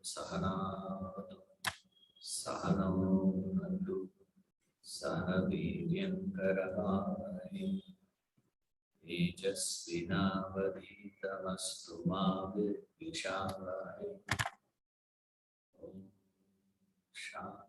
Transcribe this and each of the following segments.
Sahanavatu Sahanau Nandu Sahaviryankaravai Tejasvinavaditamastu ma vidvishavai. Om Shanti.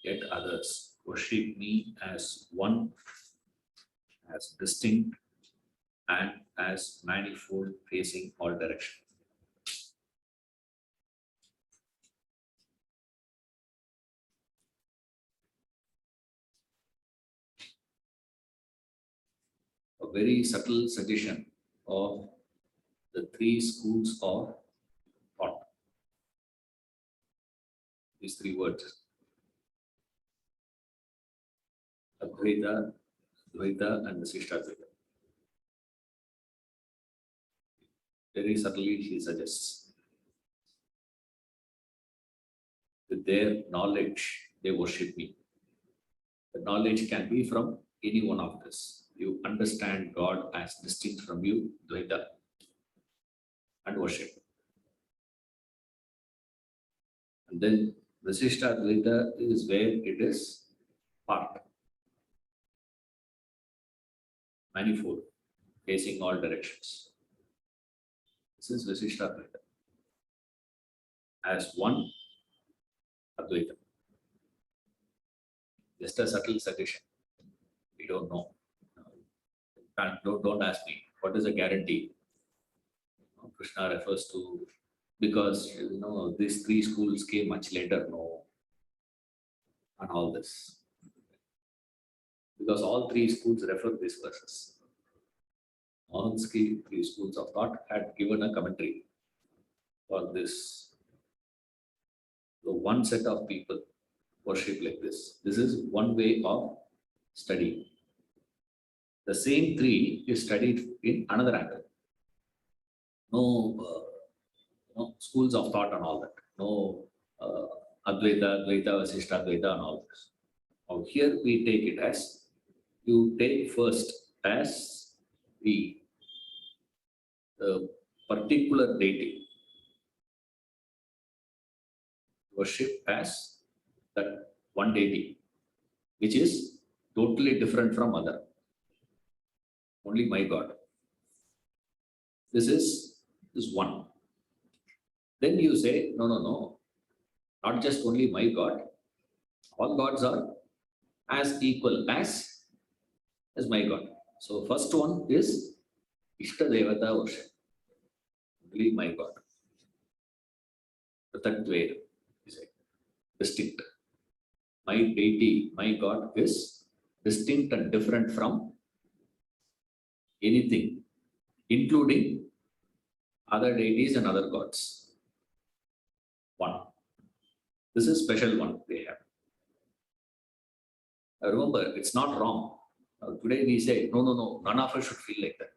Yet others worship me as one, as distinct, and as manifold, facing all directions. A very subtle suggestion of the three schools of thought. These three words: Advaita, Dvaita, and Visishtadvaita. Very subtly, he suggests. With their knowledge, they worship me. The knowledge can be from any one of this. You understand God as distinct from you, Dvaita, and worship. And then Visishtadvaita is where it is part, manifold, facing all directions. This is Visishtadvaita. As one Advaita. Just a subtle suggestion. We don't know. Don't ask me. What is a guarantee? Krishna refers to, because these three schools came much later, and all this. Because all three schools refer these verses. All three schools of thought had given a commentary for this. So one set of people worship like this. This is one way of studying. The same three is studied in another angle. No schools of thought and all that. No Advaita, Dvaita, Vasishtadvaita and all this. Now here we take it as, you take first as the particular deity. Worship as that one deity, which is totally different from other. Only my God. This is one. Then you say, no, not just only my God. All gods are as equal as my God. So first one is Ishta Devata worship. Only my God. Prathaktveda is distinct. My deity, my God is distinct and different from anything, including other deities and other gods. One. This is special one they have. Remember, it's not wrong. Today we say, no, none of us should feel like that.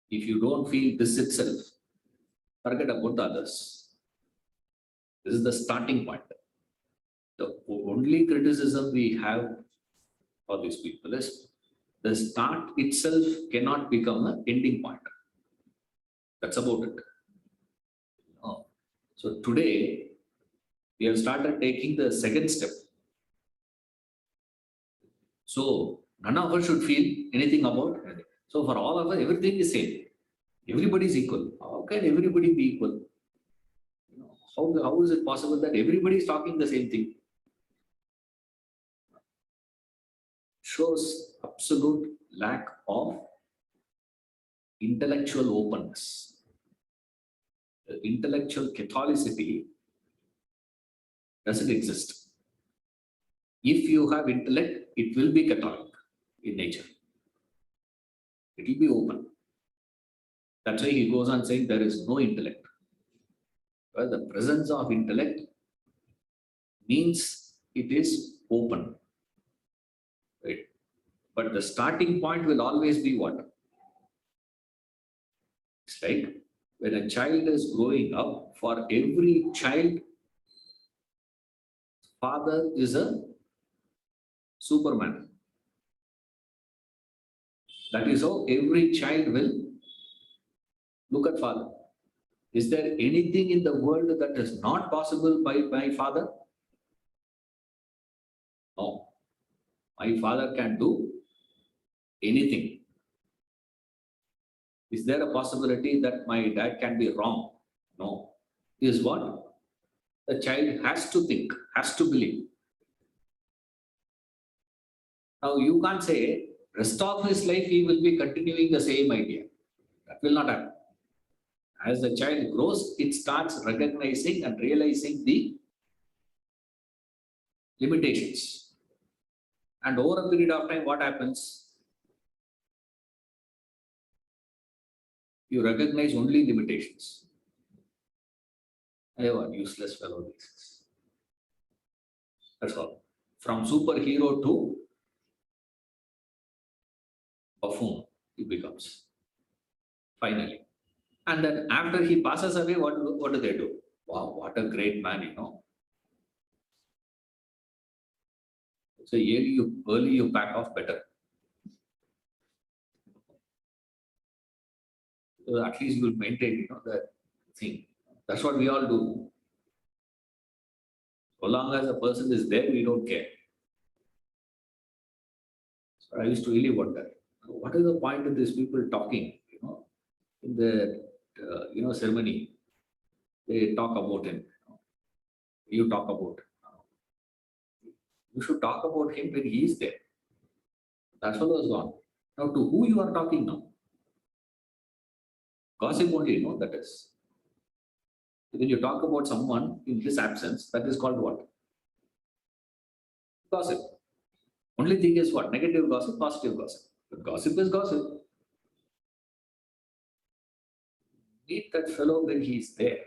If you don't feel this itself, forget about the others. This is the starting point. The only criticism we have for these people is the start itself cannot become an ending point. That's about it. So today, we have started taking the second step. So none of us should feel anything about anything. So for all of us, everything is same. Everybody is equal. How can everybody be equal? How is it possible that everybody is talking the same thing? Shows absolute lack of intellectual openness. The intellectual Catholicity doesn't exist. If you have intellect, it will be Catholic in nature. It will be open. That's why he goes on saying there is no intellect. Well, the presence of intellect means it is open. Right? But the starting point will always be what? It's like when a child is growing up, for every child, father is a Superman. That is how every child will look at father. Is there anything in the world that is not possible by my father? No. My father can do anything. Is there a possibility that my dad can be wrong? No. Is what? The child has to think, has to believe. Now you can't say rest of his life he will be continuing the same idea. That will not happen. As the child grows, it starts recognizing and realizing the limitations. And over a period of time, what happens? You recognize only limitations. I have a useless fellow. That's all. From superhero to buffoon, he becomes. Finally. And then after he passes away, what do they do? Wow, what a great man, you know. So early you back off better. So at least you will maintain, you know, that thing. That's what we all do. So long as a person is there, we don't care. So I used to really wonder, what is the point of these people talking, you know, in the ceremony? They talk about him. You talk about. You should talk about him when he is there. That fellow is gone. Now, to who you are talking now? Gossip only, no, that is. When you talk about someone in his absence, that is called what? Gossip. Only thing is what? Negative gossip, positive gossip. But gossip is gossip. Meet that fellow when he is there.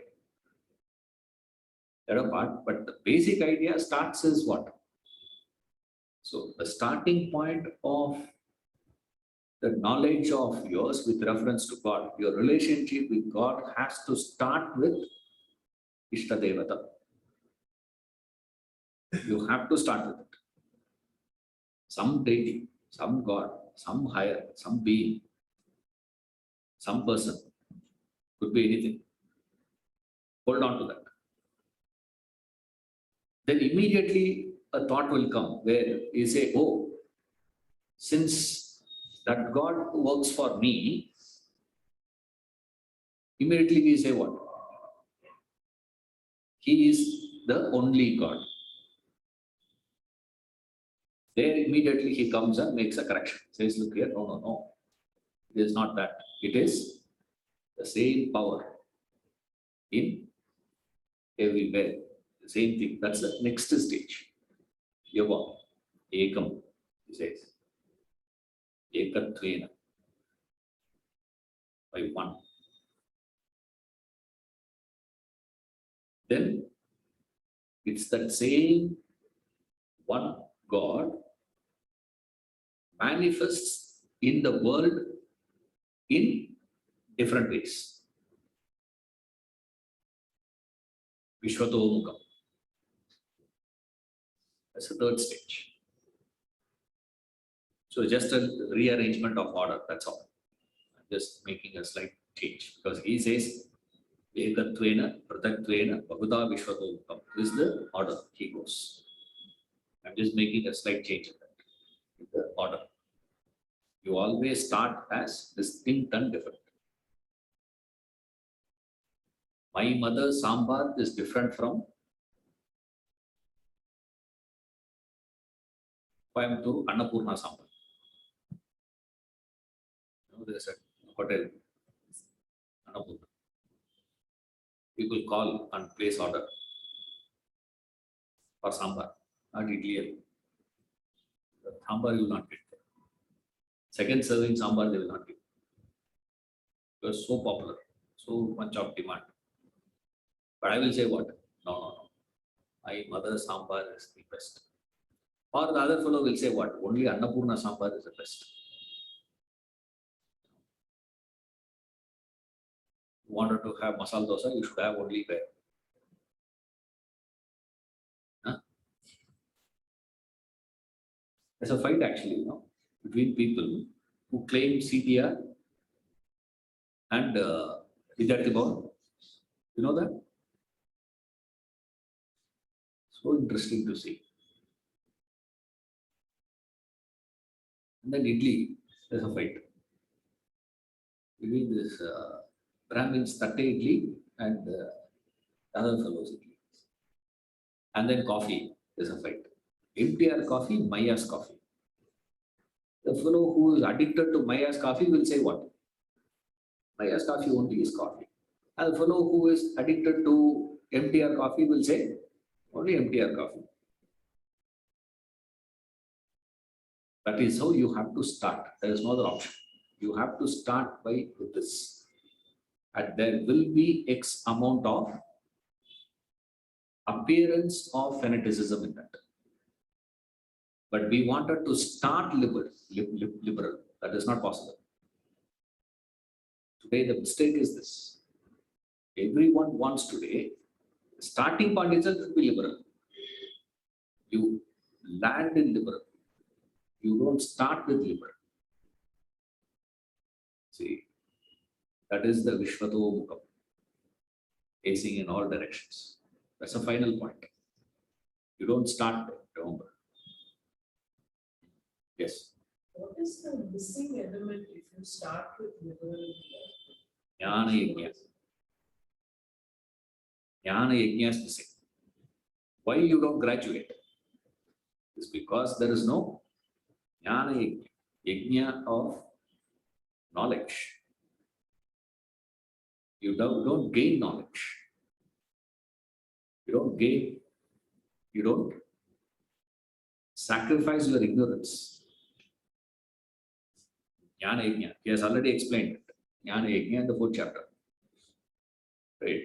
That apart, but the basic idea starts is what? So the starting point of the knowledge of yours with reference to God, your relationship with God has to start with Ishtadevata. You have to start with it. Some deity, some God, some higher, some being, some person, could be anything. Hold on to that. Then immediately a thought will come where you say, oh, since that God works for me, immediately we say what? He is the only God. There immediately he comes and makes a correction. Says, look here, no. It is not that. It is the same power in everywhere. The same thing. That's the next stage. Yava, Ekam, he says. Ekatvena. By one. Then it's that same one God manifests in the world in different ways. Vishwatomukam. That's the third stage. So just a rearrangement of order, that's all. I'm just making a slight change because he says Ekatvena, Pratatvena, Bhaguda Vishwatomukam. This is the order he goes. I'm just making a slight change in that, in the order. You always start as distinct and different. My mother's sambar is different from Coimbatore Annapurna sambar. You know, there's a hotel, Annapurna. People call and place order for sambar, not idli. The sambar you will not get there. Second serving sambar they will not give. It was so popular, so much of demand. But I will say what? No, no, no. My mother's sambar is the best. Or the other fellow will say what? Only Annapurna sambar is the best. You wanted to have masala dosa, you should have only where? Huh? There's a fight actually, between people who claim CTR and Vidyarthi Bhavan. You know that? So interesting to see. And then idli, there's a fight between this Brahmin's Tatte idli and the other fellow's idli. And then coffee, there's a fight. MTR coffee, Maya's coffee. The fellow who is addicted to Maya's coffee will say what? Maya's coffee only is coffee. And the fellow who is addicted to MTR coffee will say only MTR coffee. That is how you have to start. There is no other option. You have to start by this. And there will be X amount of appearance of fanaticism in that. But we wanted to start liberal. That is not possible. Today the mistake is this. Everyone wants today, the starting point itself will be liberal. You land in liberal. You don't start with liberal. See, that is the Vishwato Mukham, facing in all directions. That's a final point. You don't start there, remember. Yes. What is the missing element if you start with liberal? Jnana Yajna. Jnana Yajna is missing. Why you don't graduate? It's because there is no Jnana Yajna, Yajna of knowledge. You don't gain knowledge. You don't sacrifice your ignorance. Jnana Yajna, he has already explained it. Jnana Yajna in the 4th chapter. Right?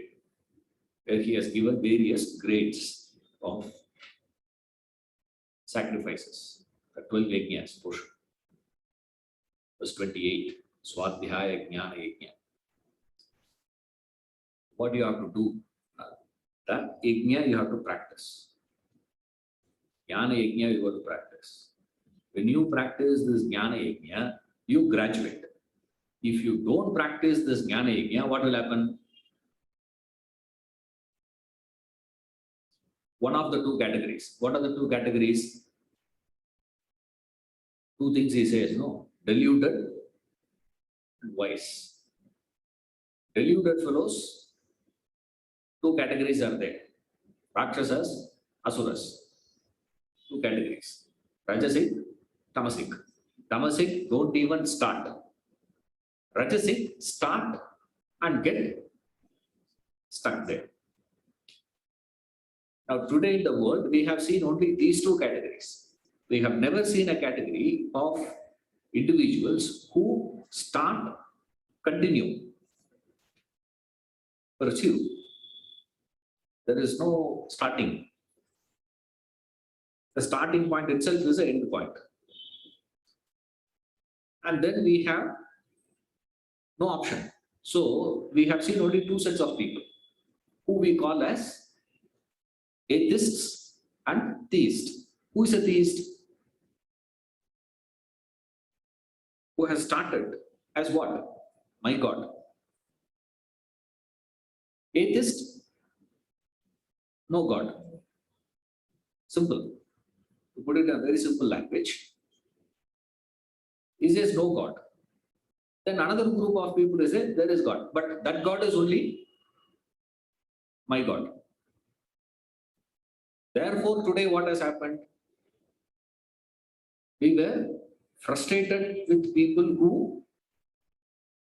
Where he has given various grades of sacrifices. The 12 Yajnas portion. Verse 28. Swadhyaya Jnana Yajna. What do you have to do? That Yajna you have to practice. Jnana Yajna you have to practice. When you practice this Jnana Yajna, you graduate. If you don't practice this Jnana Yajna, what will happen? One of the two categories. What are the two categories? Two things he says, no? Deluded and wise. Deluded fellows, two categories are there. Rakshasas, Asuras. Two categories. Rajasic, Tamasic. Tamasic don't even start. Rajasic start and get stuck there. Now today in the world, we have seen only these two categories. We have never seen a category of individuals who start, continue, pursue. There is no starting. The starting point itself is an end point. And then we have no option. So we have seen only two sets of people who we call as atheists and theists. Who is a theist? Who has started as what? My God. Atheist? No God. Simple. To put it in a very simple language, he says no God. Then another group of people say there is God, but that God is only my God. Therefore, today what has happened? We were frustrated with people who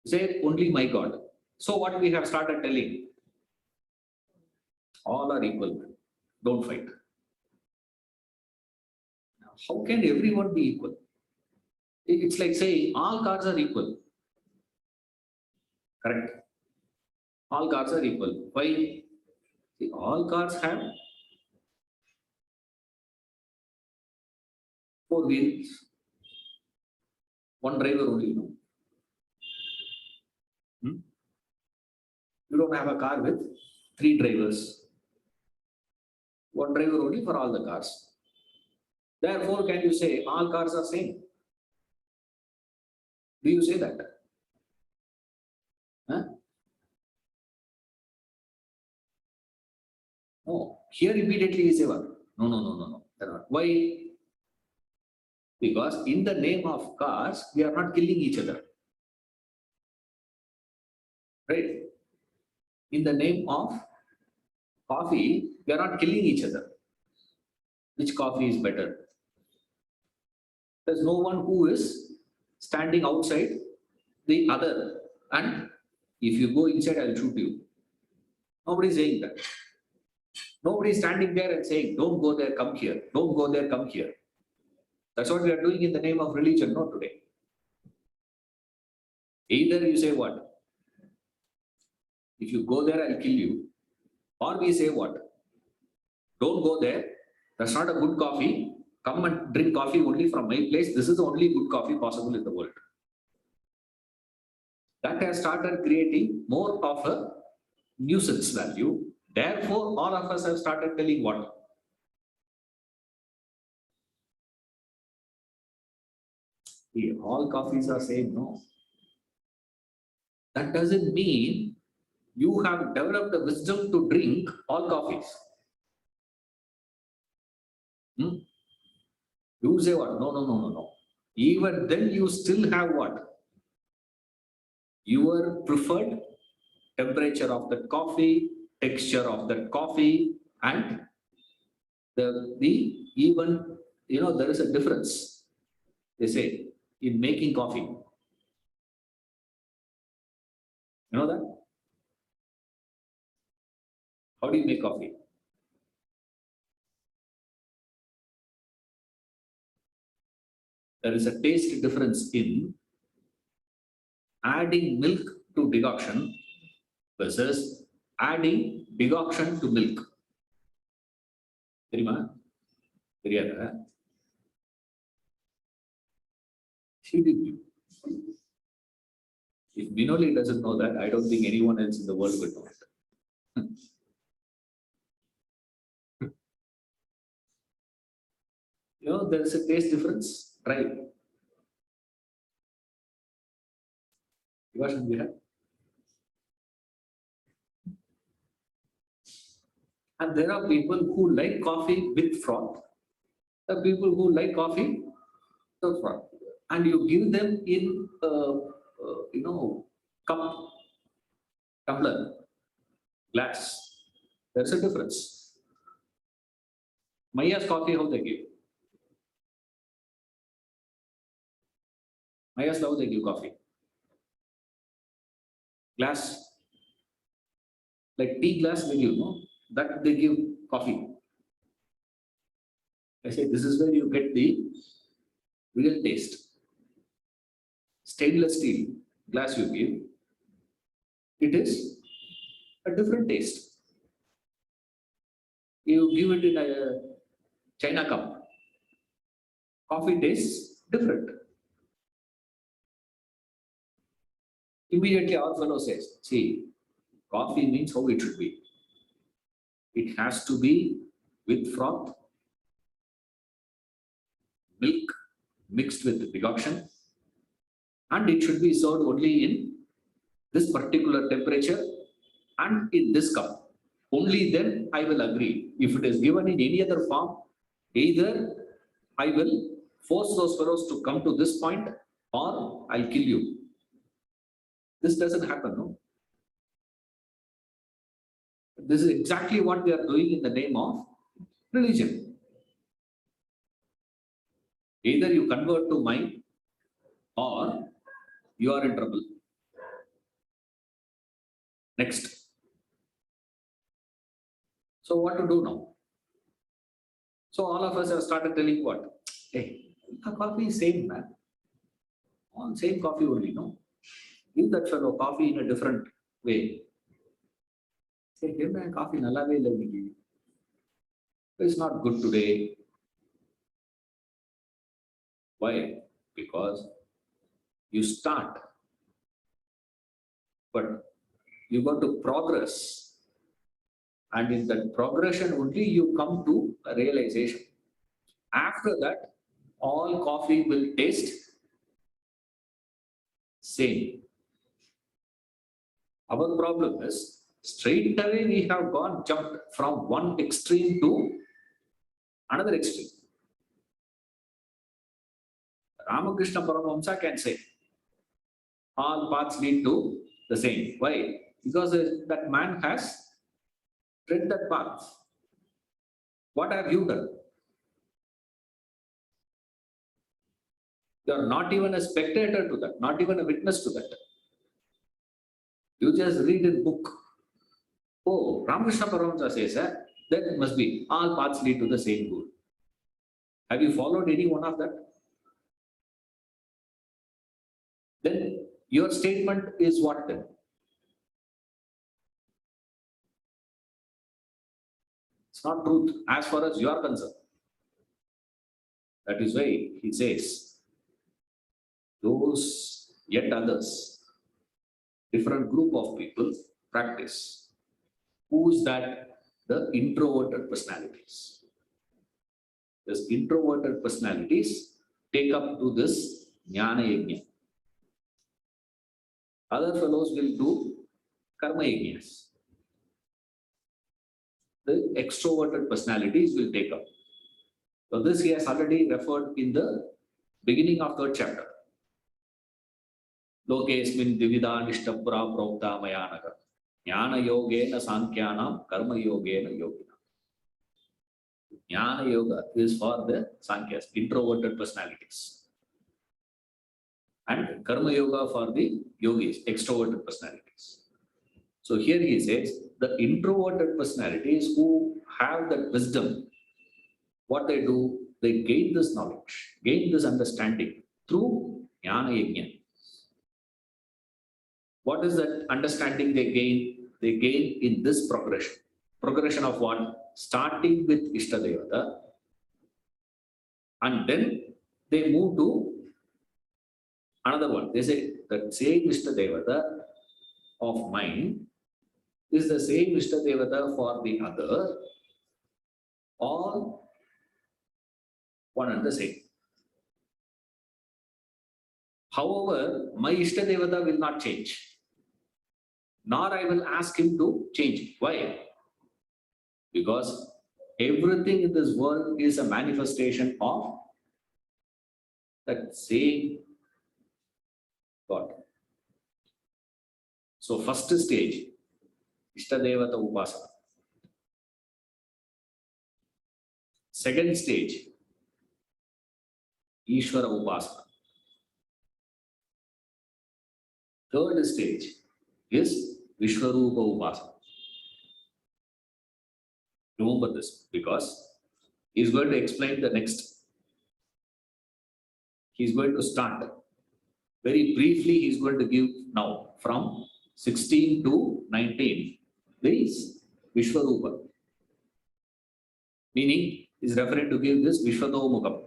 say only my God. So what we have started telling? All are equal. Don't fight. Now, how can everyone be equal? It's like saying all cars are equal. Correct. All cars are equal. Why? See, all cars have four wheels, one driver only. Hmm? You don't have a car with three drivers, one driver only for all the cars. Therefore, can you say all cars are same? Do you say that? Huh? No. Here immediately you say what? No, no, no, no, no. They're not. Why? Because in the name of cars, we are not killing each other. Right? In the name of coffee, we are not killing each other. Which coffee is better? There's no one who is standing outside the other, and if you go inside, I'll shoot you. Nobody is saying that. Nobody is standing there and saying, don't go there, come here. Don't go there, come here. That's what we are doing in the name of religion, not today. Either you say what? If you go there, I'll kill you. Or we say what? Don't go there. That's not a good coffee. Come and drink coffee only from my place. This is the only good coffee possible in the world. That has started creating more of a nuisance value. Therefore, all of us have started telling what? All coffees are same, no. That doesn't mean you have developed the wisdom to drink all coffees. You say what? No, no, no, no, no. Even then you still have what? Your preferred temperature of the coffee, texture of the coffee, and the even, there is a difference, they say, in making coffee. You know that? How do you make coffee? There is a taste difference in adding milk to decoction versus adding decoction to milk. தெரியுமா? தெரியாதா? If Binoli doesn't know that, I don't think anyone else in the world will know it. There is a taste difference. Try it. And there are people who like coffee with froth. There are people who like coffee without froth. And you give them in cup, tumbler, glass. There's a difference. Maya's coffee, how they give? Maya's how they give coffee? Glass. Like tea glass they give, no? That they give coffee. I say this is where you get the real taste. Stainless steel glass you give, it is a different taste. You give it in a China cup, coffee tastes different. Immediately our fellow says, see, coffee means how it should be. It has to be with froth, milk mixed with decoction, and it should be served only in this particular temperature and in this cup. Only then I will agree. If it is given in any other form, either I will force those fellows to come to this point or I'll kill you. This doesn't happen, no? This is exactly what they are doing in the name of religion. Either you convert to mine or you are in trouble. Next. So what to do now? So all of us have started telling what? Hey, the coffee is same, man. All same coffee only, no? Give that fellow coffee in a different way. Say, hey man, coffee nallave illa inniki. It's not good today. Why? Because you start, but you got to progress. And in that progression only you come to a realization. After that, all coffee will taste same. Our problem is straight away we have gone jumped from one extreme to another extreme. Ramakrishna Paramahamsa can say, all paths lead to the same. Why? Because that man has tread that path. What have you done? You are not even a spectator to that, not even a witness to that. You just read a book. Oh, Ramakrishna Paramahamsa says that, that must be all paths lead to the same goal. Have you followed any one of that? Then your statement is what then? It's not truth as far as you are concerned. That is why he says, those yet others, different group of people practice. Who's that? The introverted personalities. These introverted personalities take up to this jnana yajna. Other fellows will do karma yajnas. The extroverted personalities will take up. So this he has already referred in the beginning of third chapter. Lokesmin dividha nishtapura prokta mayanaga. Jnana yogena sankyanam karma yogena yogina. Jnana yoga is for the sankyas, introverted personalities. And karma yoga for the yogis, extroverted personalities. So here he says, the introverted personalities who have that wisdom, what they do, they gain this knowledge, gain this understanding through jnana yajna. What is that understanding they gain? They gain in this progression. Progression of what? Starting with Ishtadevata, and then they move to another one. They say that same Ishtadevata of mine is the same Ishtadevata for the other, all one and the same. However, my Ishtadevata will not change, nor I will ask him to change. Why? Because everything in this world is a manifestation of that same God. So first stage, Ishtadevata Upasana. Second stage, Ishvara Upasana. Third stage is Vishwarupa Upasana. Remember this because he's going to explain the next. He's going to start. Very briefly, he's going to give now from 16 to 19. There is Vishwarupa. Meaning, is referring to give this Vishwadomukam.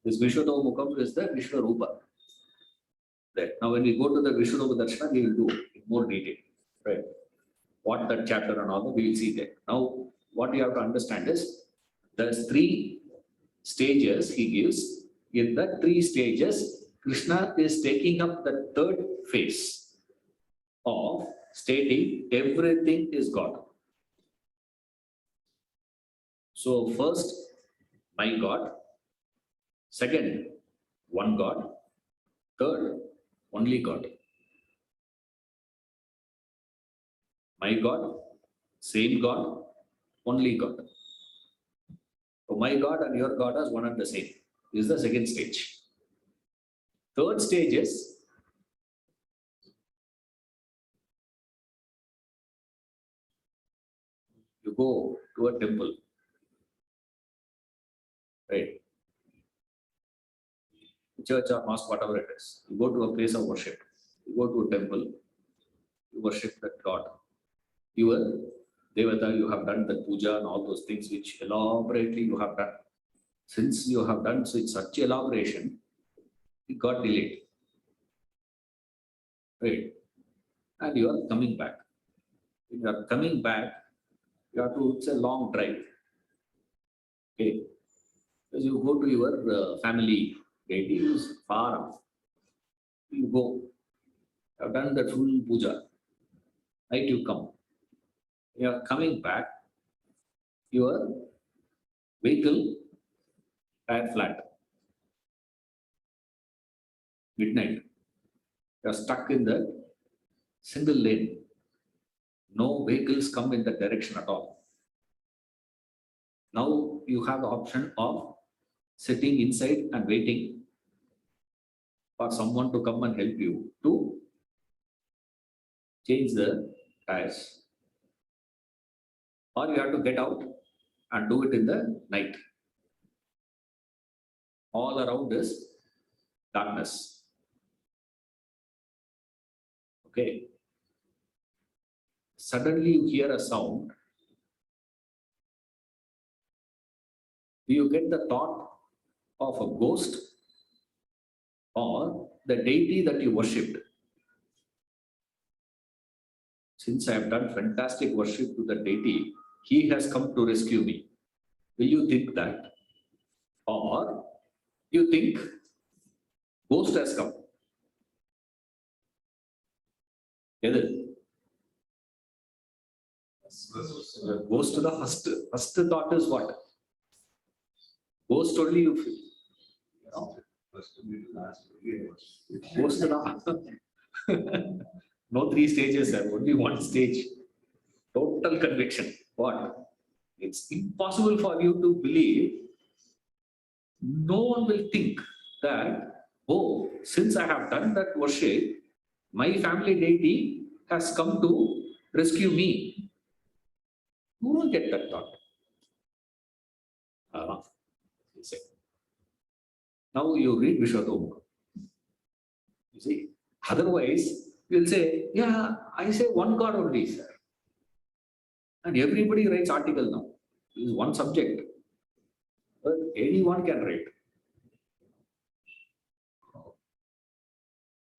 This Vishwadomukam is the Vishwarupa. Right. Now, when we go to the Vishwarupa Darshana, we will do in more detail. Right. What that chapter and all that, we will see there. Now, what you have to understand is there's three stages he gives. In the three stages, Krishna is taking up the third phase of stating everything is God. So first, my God. Second, one God. Third, only God. My God, same God, only God. So my God and your God are one and the same. This is the second stage. Third stage is you You go to a temple, right? Church or mosque, whatever it is. You go to a place of worship. You go to a temple, you worship that God. Your Devata, you have done the puja and all those things which elaborately you have done. Since you have done such elaboration, it got delayed. Right? And you are coming back. When you are coming back, you have to, it's a long drive. Okay. Because you go to your family, deity is far off. You go, you have done the full puja. Night you come. You are coming back, your vehicle tire flat. Midnight. You are stuck in the single lane. No vehicles come in that direction at all. Now you have the option of sitting inside and waiting for someone to come and help you to change the tires. Or you have to get out and do it in the night. All around is darkness. Okay. Suddenly you hear a sound. Do you get the thought of a ghost or the deity that you worshipped? Since I have done fantastic worship to the deity, he has come to rescue me. Will you think that? Or you think ghost has come? Either. Ghost to the first thought is what? Ghost only you feel. You know? Ghost to the no three stages, sir. Only one stage. Total conviction. What? It's impossible for you to believe. No one will think that, oh, since I have done that worship, my family deity has come to rescue me. Who will get that thought? You say. Now you read Vishwatomukha. You see, otherwise you'll say, yeah, I say one God only, sir. And everybody writes article now. This is one subject. But anyone can write.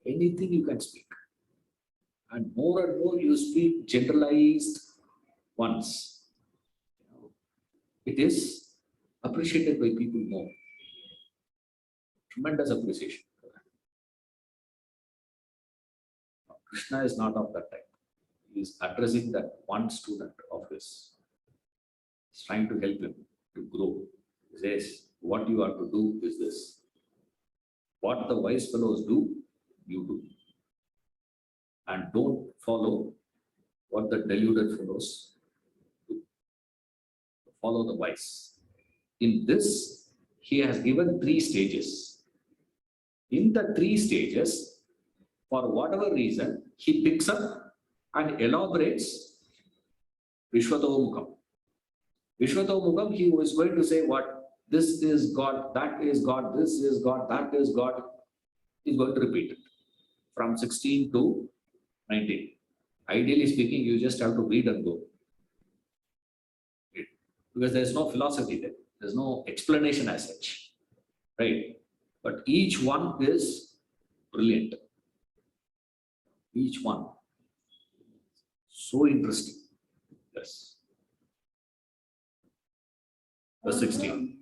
Anything you can speak. And more you speak generalized ones. It is appreciated by people more. Tremendous appreciation. Krishna is not of that type. He is addressing that one student of his. He's trying to help him to grow. He says, what you are to do is this. What the wise fellows do, you do. And don't follow what the deluded fellows do. Follow the wise. In this, he has given 3 stages. In the 3 stages, for whatever reason, he picks up and elaborates Vishwatomukam. Vishwatomukam, he was going to say what? This is God, that is God, this is God, that is God. He's going to repeat it from 16 to 19. Ideally speaking, you just have to read and go. Because there's no philosophy there. There's no explanation as such. Right? But each one is brilliant. Each one. So interesting. Yes. Verse 16.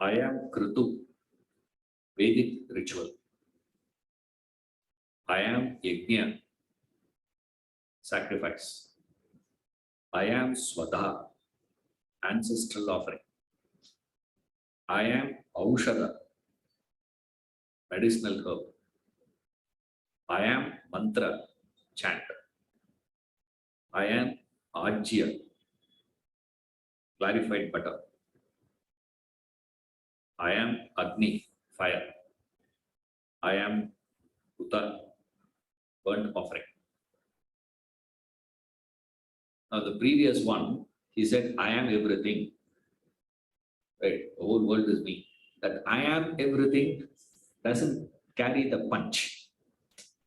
I am Kritu. Vedic ritual. I am yajna, sacrifice. I am Swadha, ancestral offering. I am Aushadha, medicinal herb. I am mantra, chant. I am Ajya, clarified butter. I am Agni, fire. I am Uta, burnt offering. Now the previous one, he said, I am everything. Right, the whole world is me. That I am everything doesn't carry the punch.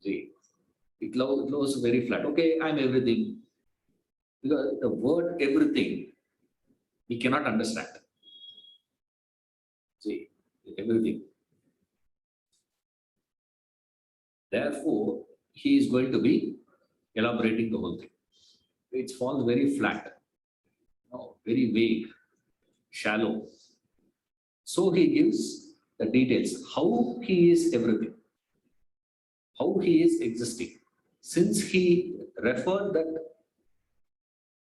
See, it goes very flat. Okay, I'm everything. Because the word everything, we cannot understand. See, everything. Therefore, he is going to be elaborating the whole thing. It falls very flat, very vague, shallow. So he gives the details, how he is everything, how he is existing. Since he referred that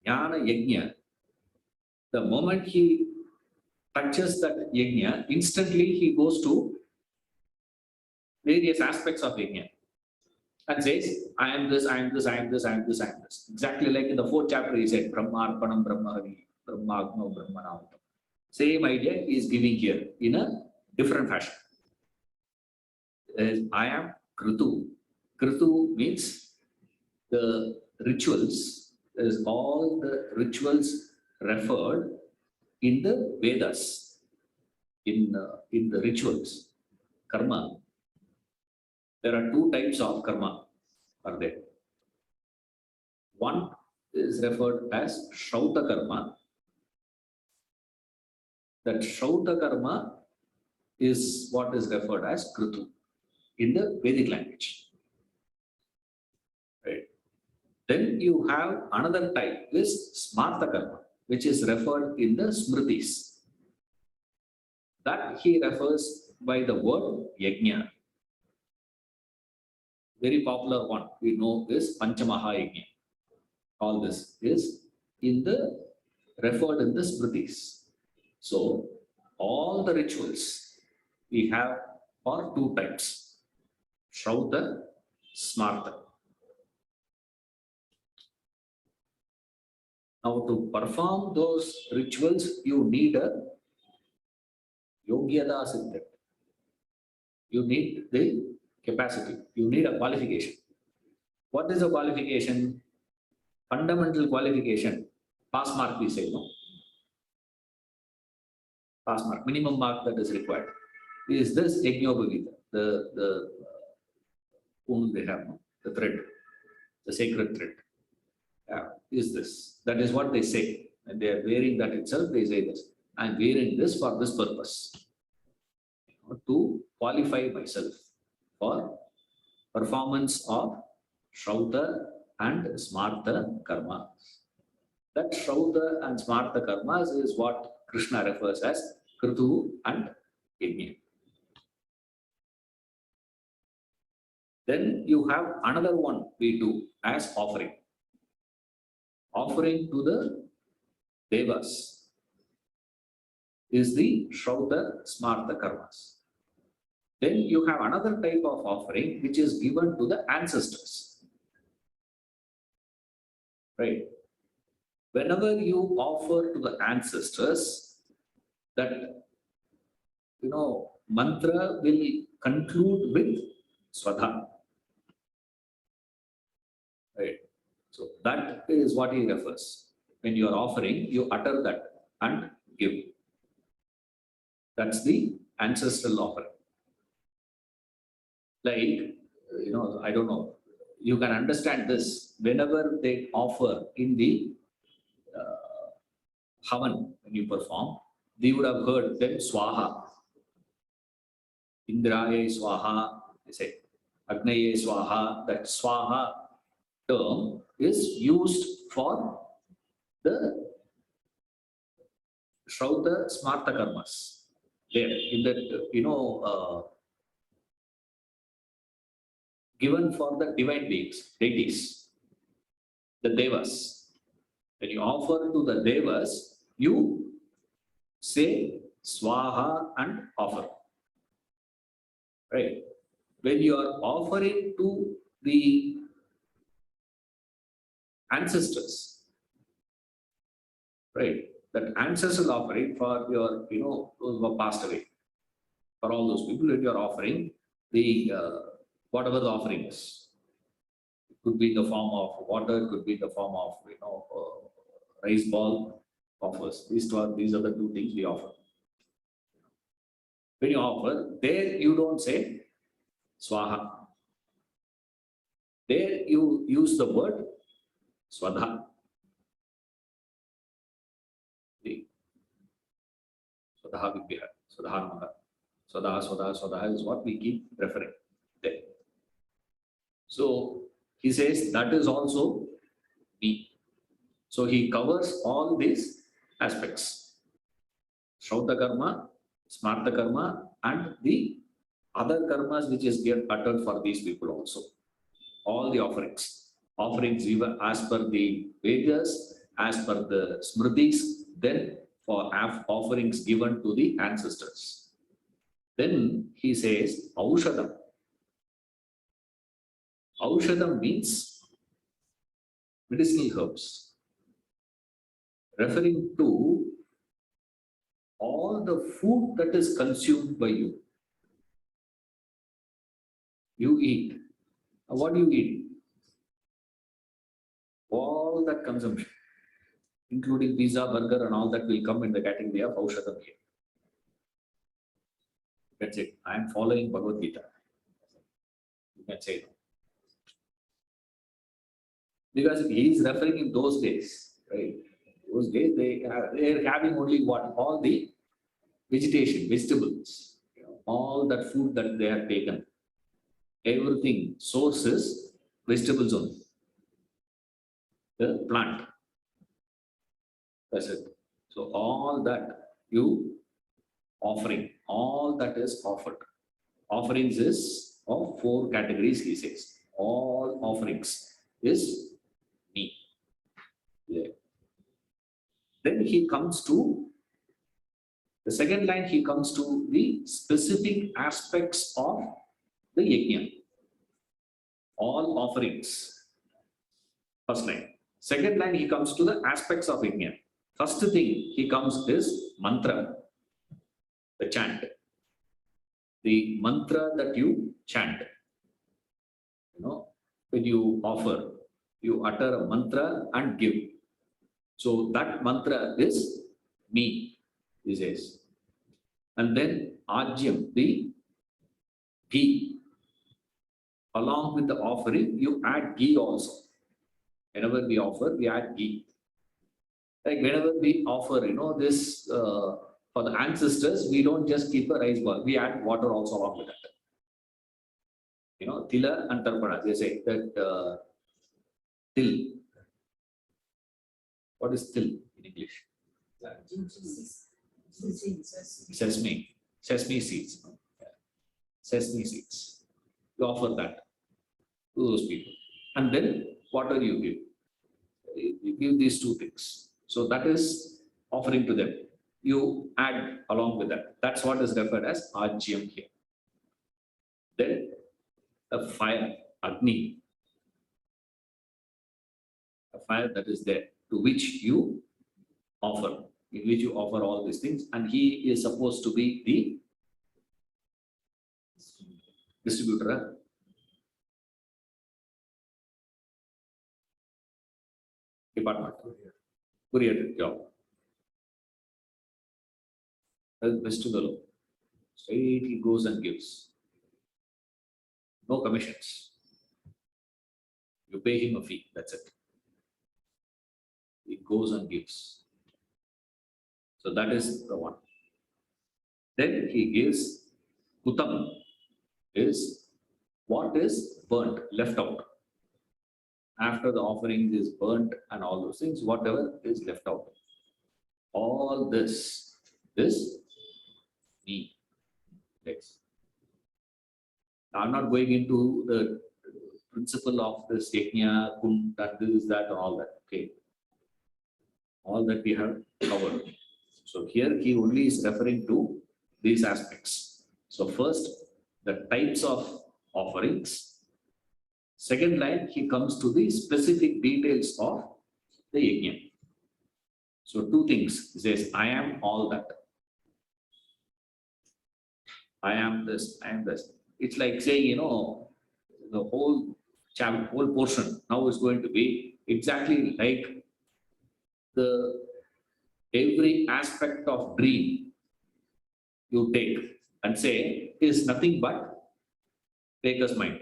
Jnana Yajna, the moment he touches that Yajna, instantly he goes to various aspects of Yajna and says, I am this, I am this, I am this, I am this, I am this. Exactly like in the 4th chapter, he said, Brahma Arpanam Brahma Havi, Brahma Agno Brahma Namatam. Same idea he is giving here in a different fashion. I am Kritu. Kritu means the rituals, is all the rituals referred in the Vedas, in the rituals, karma. There are 2 types of karma are there. One is referred as Shrauta karma. That Shrauta karma is what is referred as Kritu in the Vedic language. Right. Then you have another type is Smarta karma, which is referred in the Smritis. That he refers by the word Yajna. Very popular one we know is Panchamaha Yajna. All this is referred in the Smritis. So all the rituals we have are 2 types, Shrauta, Smarta. Now to perform those rituals, you need a Yogyada Siddha. You need the capacity. You need a qualification. What is a qualification? Fundamental qualification. Pass mark we say, no? Pass mark, minimum mark that is required. Is this Yajnopavita, the they have, no? The thread, the sacred thread. Is this? That is what they say. And they are wearing that itself, they say this. I am wearing this for this purpose. To qualify myself for performance of Shrauta and Smarta karma. That Shrauta and Smarta karmas is what Krishna refers as Kritu and Yajna. Then you have another one we do as offering. Offering to the Devas is the Shrauta Smarta karmas. Then you have another type of offering which is given to the ancestors. Right? Whenever you offer to the ancestors, that mantra will conclude with Swadha. Right? So that is what he refers. When you are offering, you utter that and give. That's the ancestral offering. Like, I don't know, you can understand this whenever they offer in the Havan, when you perform, they would have heard then Swaha. Indraye Swaha, they say, Agnaye Swaha, that Swaha term is used for the Shrauta Smarta karmas. There, in that, given for the divine beings, deities, the devas. When you offer to the devas, you say swaha and offer. Right? When you are offering to the ancestors, right? That ancestral offering for your, those who have passed away, for all those people, when you are offering the whatever the offering is, it could be in the form of water, it could be in the form of rice ball offers. These are the two things we offer. When you offer, there you don't say swaha. There you use the word swadha. Swadaha Vibhya, Swadaha Namaha. Swadaha is what we keep referring there. So he says that is also me. So he covers all these aspects. Shrauta karma, smarta karma, and the other karmas which is get uttered for these people also. All the offerings. Offerings even as per the Vedas, as per the Smritis, then for offerings given to the ancestors. Then he says, Aushadam. Aushadam means medicinal herbs, referring to all the food that is consumed by you. You eat. What do you eat? All that consumption, including pizza, burger, and all that will come in the category of Aushadam here. That's it. I am following Bhagavad Gita. You can say no. Because he is referring in those days, right? Those days they are having only what? All the vegetation, vegetables, all that food that they have taken. Everything, source is vegetables only. The plant. That's it. So all that you offering, all that is offered. Offerings is of 4 categories, he says. All offerings is me. Yeah. Then he comes to the second line, he comes to the specific aspects of the yajna. All offerings. First line. Second line, he comes to the aspects of yajna. First thing he comes is mantra, the chant. The mantra that you chant. When you offer, you utter a mantra and give. So that mantra is me, he says. And then ajyam, the ghee. Along with the offering, you add ghee also. Whenever we offer, we add ghee. Like whenever we offer, this for the ancestors, we don't just keep a rice ball. We add water also along with that. Tila and tarpana, they say that till. What is till in English? Sesame. Sesame seeds. Sesame seeds. You offer that to those people. And then water you give. You give these 2 things. So that is offering to them. You add along with that. That's what is referred as ajyam here. Then a fire, agni. A fire that is there, to which you offer, in which you offer all these things, and he is supposed to be the distributor. Department. Courier job. Best to the law. Straight he goes and gives. No commissions. You pay him a fee, that's it. He goes and gives. So that is the one. Then he gives kutam, is what is burnt, left out. After the offering is burnt and all those things, whatever is left out. All this is me. Next. Now, I'm not going into the principle of this yajna, kund, that this, that, and all that. Okay. All that we have covered. So here he only is referring to these aspects. So first, the types of offerings. Second line, he comes to the specific details of the yajna. So two things. He says, I am all that. I am this, I am this. It's like saying, the whole chapter, whole portion now is going to be exactly like the every aspect of dream you take and say is nothing but taker's mind.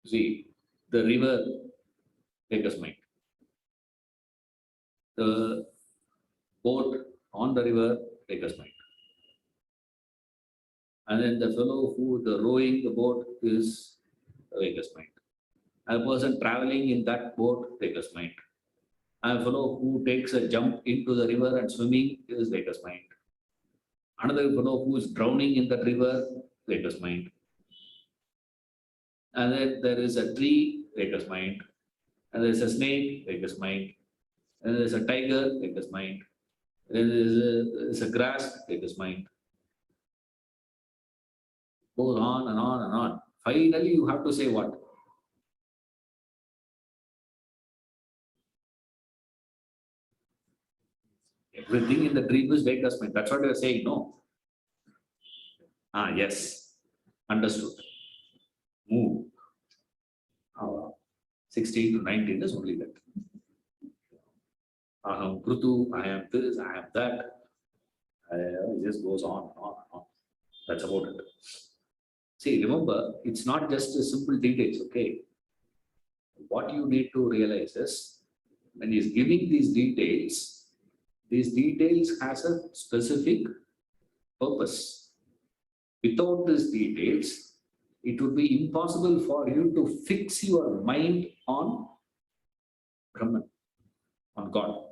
See, the river, taker's mind. The boat on the river, taker's mind. And then the fellow who the rowing the boat is the taker's mind. A person traveling in that boat, taker's mind. A fellow who takes a jump into the river and swimming is taker's mind. Another fellow who is drowning in that river, taker's mind. And then there is a tree, taker's mind. And there is a snake, taker's mind. And there is a tiger, taker's mind. Then there is a grass, taker's mind. Goes on and on and on. Finally, you have to say what? Everything in the dream is taker's mind. That's what you are saying, no? Yes. Understood. Move. 16 to 19 is only that. Aham Krutu, I am this, I am that. It just goes on and on and on. That's about it. See, remember, it's not just a simple details, okay? What you need to realize is, when he's giving these details has a specific purpose. Without these details, it would be impossible for you to fix your mind on Brahman, on God.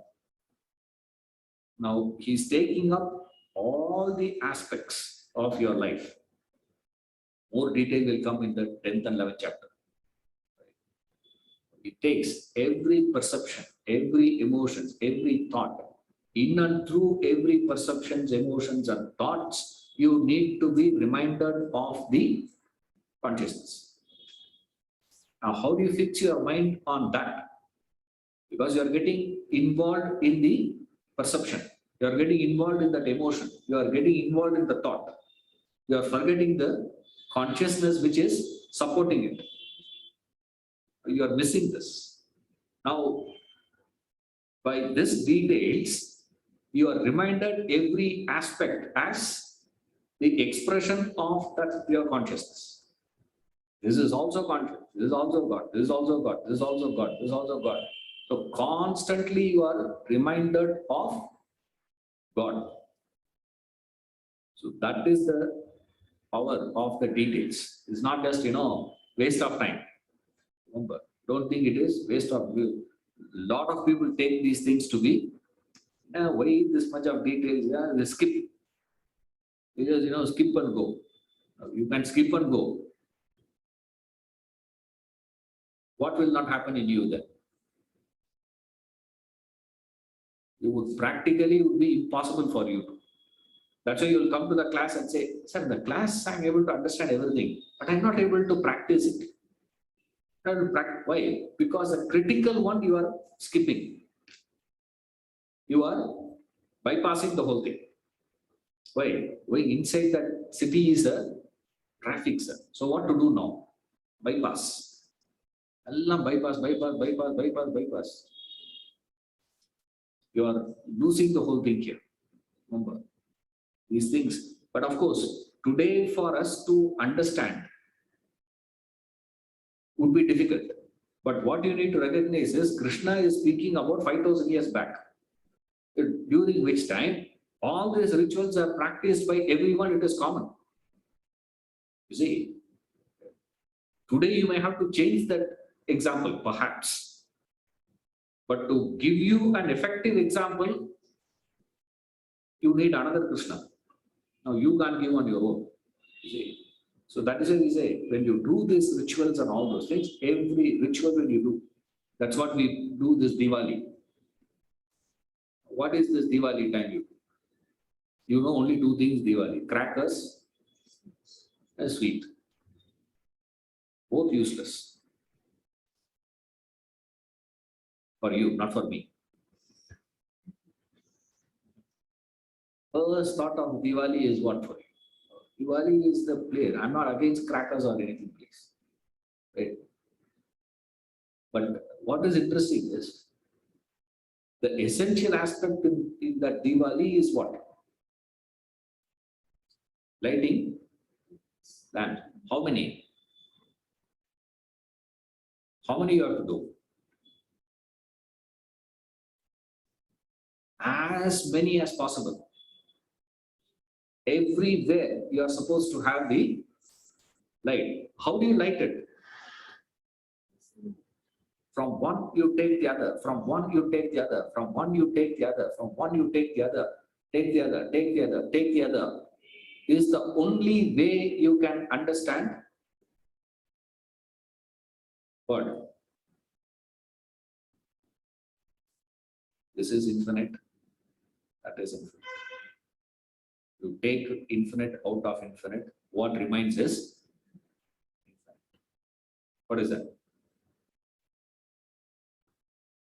Now, he's taking up all the aspects of your life. More detail will come in the 10th and 11th chapter. It takes every perception, every emotions, every thought. In and through every perceptions, emotions, and thoughts, you need to be reminded of the consciousness. Now, how do you fix your mind on that? Because you are getting involved in the perception. You are getting involved in that emotion. You are getting involved in the thought. You are forgetting the consciousness which is supporting it. You are missing this. Now, by this details, you are reminded every aspect as the expression of that pure consciousness. This is also conscious. This is also God. This is also God. This is also God. This is also God. So constantly you are reminded of God. So that is the power of the details. It's not just, waste of time. Remember, don't think it is waste of time. A lot of people take these things to be, why this much of details? Yeah, they skip. Because, skip and go. You can skip and go. What will not happen in you then? You would practically would be impossible for you. That's why you will come to the class and say, sir, the class I'm able to understand everything, but I'm not able to practice it. Why? Because the critical one you are skipping. You are bypassing the whole thing. Why? Going inside that city is a traffic, sir. So what to do now? Bypass. Allah bypass. You are losing the whole thing here. Remember these things. But of course, today for us to understand would be difficult. But what you need to recognize is Krishna is speaking about 5,000 years back, during which time all these rituals are practiced by everyone. It is common. You see, today you may have to change that example, perhaps. But to give you an effective example, you need another Krishna. Now you can't give on your own. You see. So that is why we say, when you do these rituals and all those things, every ritual when you do, that's what we do this Diwali. What is this Diwali time you do? You know only two things Diwali, crackers and sweet. Both useless for you, not for me. First thought of Diwali is what for you? Diwali is the place. I'm not against crackers or anything, please. Right? But what is interesting is the essential aspect in that Diwali is what? Lighting lamp. How many? How many you have to do? As many as possible. Everywhere you are supposed to have the light. How do you light it? From one you take the other, from one you take the other, from one you take the other, from one you take the other, take the other, take the other, take the other. Is the only way you can understand what? This is infinite, that is infinite. You take infinite out of infinite, what remains is infinite. What is that?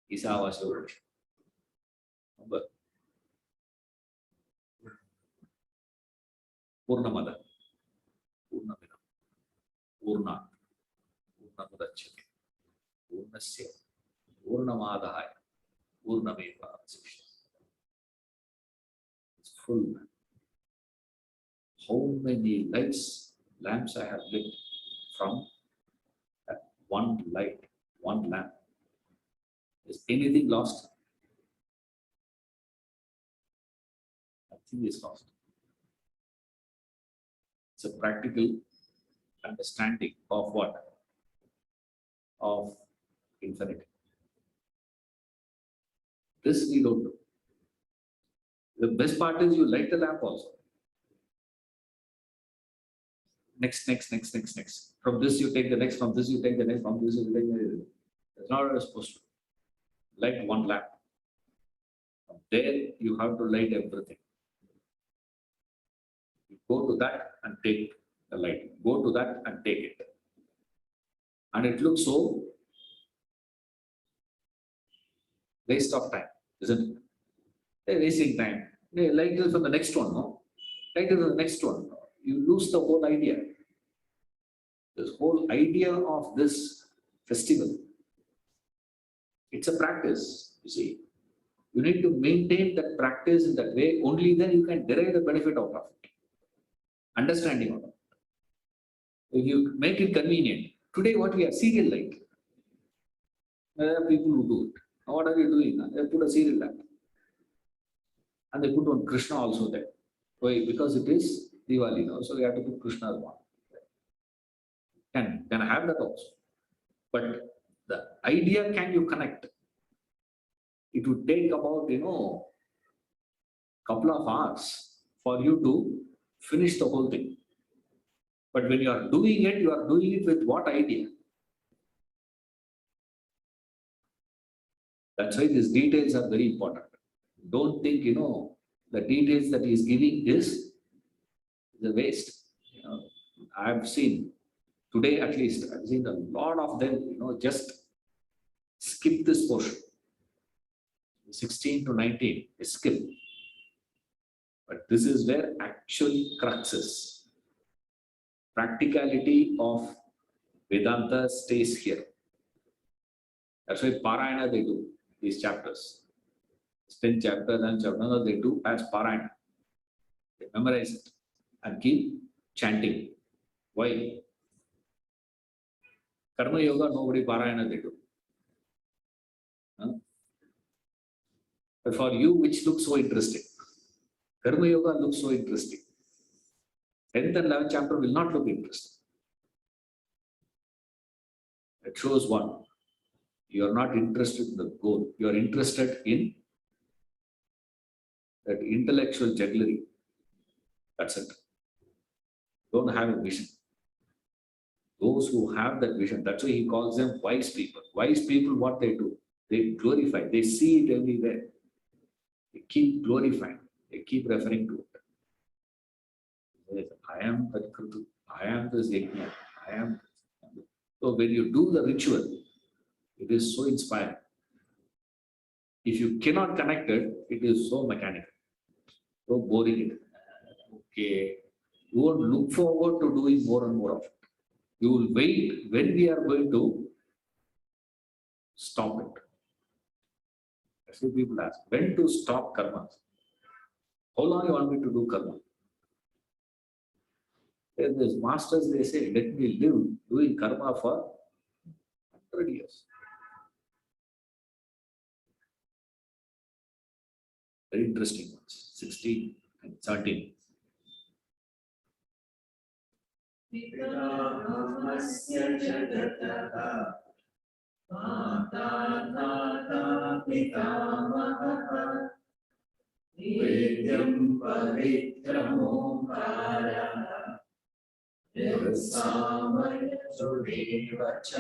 Isavasura. Number. Purnamada. Purnamida. Purna. Purnamudachyate. Purnasya. Purnamadahaya. Purnameva. It's full. How many lamps I have lit from that one light, one lamp? Is anything lost? Nothing is lost. It's a practical understanding of what? Of infinity. This we don't do. The best part is you light the lamp also. Next. From this you take the next, from this you take the next, from this you take the next. That's not what you're supposed to. Light one lamp. From there you have to light everything. You go to that and take the light. Go to that and take it. And it looks so waste of time, isn't it? They're wasting time. They light it from the next one, no? Light it from the next one. You lose the whole idea. This whole idea of this festival, it's a practice, you see. You need to maintain that practice in that way, only then you can derive the benefit out of it. Understanding of it. If you make it convenient, today what we have, serial light. There are people who do it. Now what are you doing? They put a serial lamp. And they put one Krishna also there. Why? Because it is Diwali now, so we have to put Krishna's one. Can I have that also? But the idea, can you connect? It would take about, couple of hours for you to finish the whole thing. But when you are doing it with what idea? That's why these details are very important. Don't think, the details that he is giving is the waste. I've seen, today at least, I've seen a lot of them, just skip this portion. 16 to 19 is skip. But this is where actual crux is. Practicality of Vedanta stays here. That's why Parayana they do, these chapters. 10 chapters and chapters they do as Parayana. They memorize it and keep chanting. Why? Karma Yoga, nobody Parayana they do. But for you, which looks so interesting? Karma Yoga looks so interesting. 10th and 11th chapter will not look interesting. It shows one. You are not interested in the goal. You are interested in that intellectual jugglery. That's it. Don't have a vision. Those who have that vision, that's why he calls them wise people. Wise people, what they do? They glorify, they see it everywhere. They keep glorifying, they keep referring to it. Yes, I am that Kritu, I am this Yajna, I am. So when you do the ritual, it is so inspiring. If you cannot connect it, it is so mechanical, so boring. Okay, you won't look forward to doing more and more of it. You will wait when we are going to stop it. That's what people ask. When to stop karma? How long you want me to do karma? Then these masters, they say, let me live doing karma for 100 years. Very interesting ones. 16 and 17. पितामहस्य जगतः माता धाता पितामहः वेद्यं पवित्रमोङ्कारः यत्सामयसुरेव च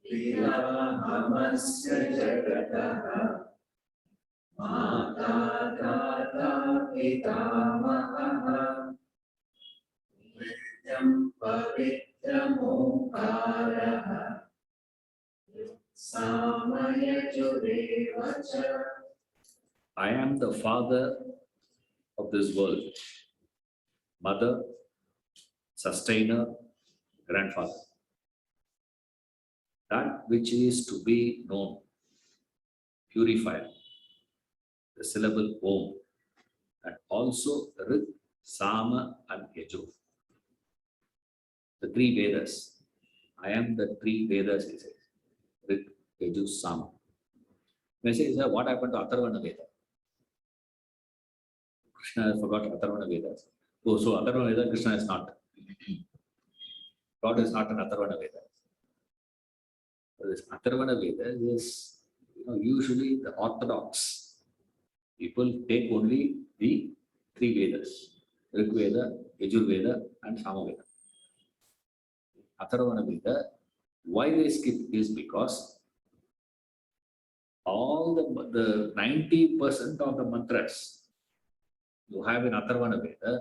पितामहस्य जगतः माता धाता पितामहः वेद्यं पवित्रमोङ्कारः सामयजुरेव च. I am the father of this world, mother, sustainer, grandfather. That which is to be known, purified, the syllable Om, and also Rit, Sama, and Yajur. The three Vedas. I am the three Vedas, he says. Rit, Yajur, Sama. Message is what happened to Atharvana Veda? Krishna forgot Atharvana Vedas. Oh, so Atharvana Veda, Krishna is not. God is not an Atharvana Veda. So this Atharvana Veda is, usually the orthodox people take only the three Vedas: Rig Veda, Yajur Veda, and Sama Veda. Atharvana Veda, why they skip is because all the 90% of the mantras you have in Atharvana Veda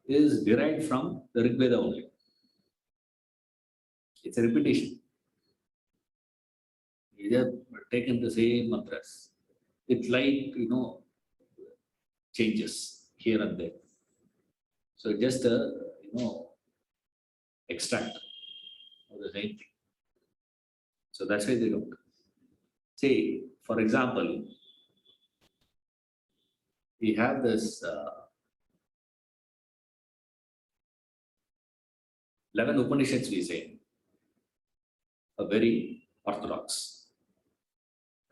is derived from the Rig Veda only. It's a repetition. You have taken the same mantras. It's like, changes here and there. So just a, extract of the same thing. So that's why they don't. Say, for example, we have this 11 Upanishads, we say, are very orthodox.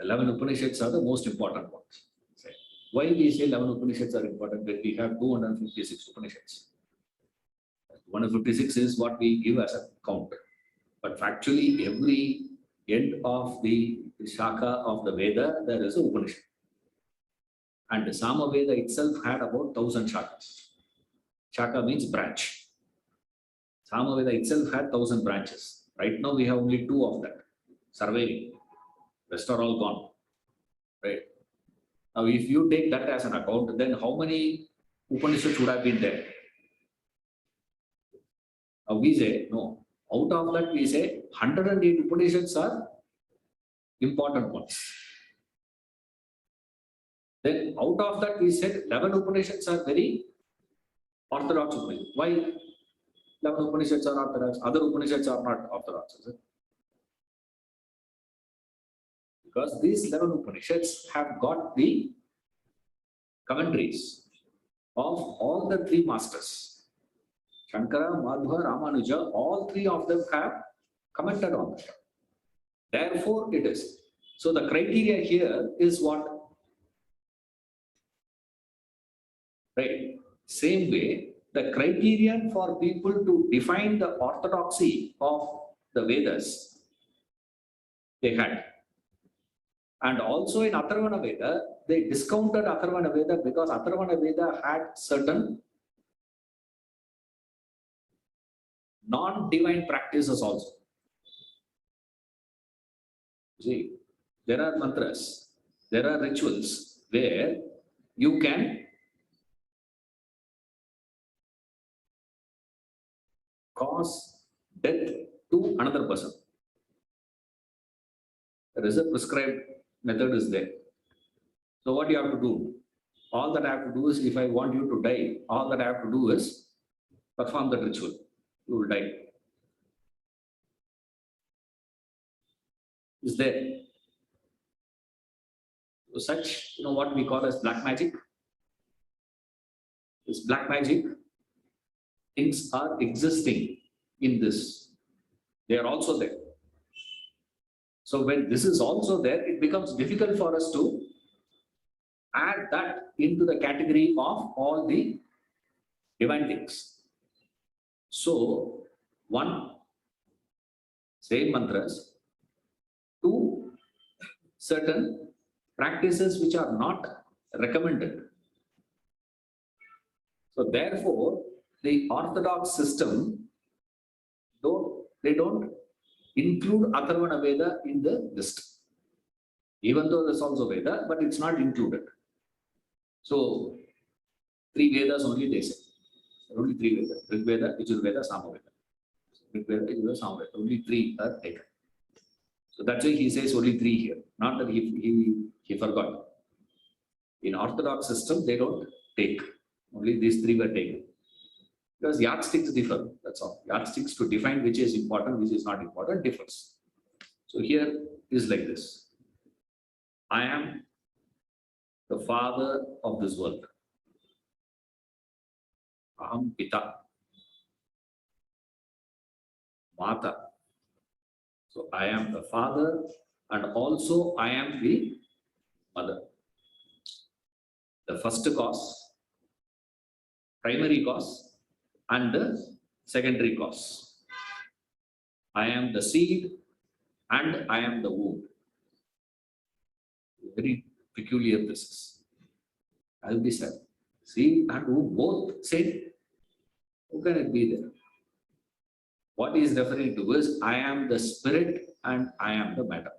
11 Upanishads are the most important ones. Say. Why we say 11 Upanishads are important? When we have 256 Upanishads. 156 is what we give as a count. But factually, every end of the Shaka of the Veda, there is a Upanishad. And the Sama Veda itself had about 1,000 Shakas. Shaka means branch. Sama Veda itself had 1,000 branches. Right now we have only 2 of that. Surveying. Rest are all gone. Right? Now if you take that as an account, then how many Upanishads would have been there? Now we say, no. Out of that we say 108 Upanishads are important ones. Then out of that we said 11 Upanishads are very orthodox Upanishads. Why 11 Upanishads are orthodox? Other Upanishads are not orthodox, is it? Because these 11 Upanishads have got the commentaries of all the 3 masters. Shankara, Madhva, Ramanuja, all 3 of them have commented on that. Therefore, it is. So the criteria here is what? Right. Same way, the criterion for people to define the orthodoxy of the Vedas, they had. And also in Atharvana Veda, they discounted Atharvana Veda because Atharvana Veda had certain non-divine practices also. See, there are mantras, there are rituals where you can cause death to another person. There is a prescribed method is there. So what you have to do? All that I have to do is, if I want you to die, all that I have to do is perform the ritual. You will die. Is there? So such, what we call as black magic. This black magic things are existing in this. They are also there. So when this is also there, it becomes difficult for us to add that into the category of all the divine things. So, one, same mantras, two, certain practices which are not recommended. So therefore, the orthodox system, they don't include Atharvana Veda in the list. Even though there's also Veda, but it's not included. So, 3 Vedas only they say. Only 3 Vedas. Rig Veda, Yajur Veda, Sama Veda. Rig Veda, Yajur Veda, Sama Veda. Only 3 are taken. So that's why he says only 3 here. Not that he forgot. In Orthodox system, they don't take. Only these 3 were taken. Because yardsticks differ. That's all. Yardsticks to define which is important, which is not important, differs. So here is like this. I am the father of this world. Aham Pita. Mata. So I am the father and also I am the mother. The first cause, primary cause, and the secondary cause. I am the seed and I am the womb. Very peculiar this is. I'll be said. Seed and womb both same. How can it be there? What he is referring to is I am the spirit and I am the matter.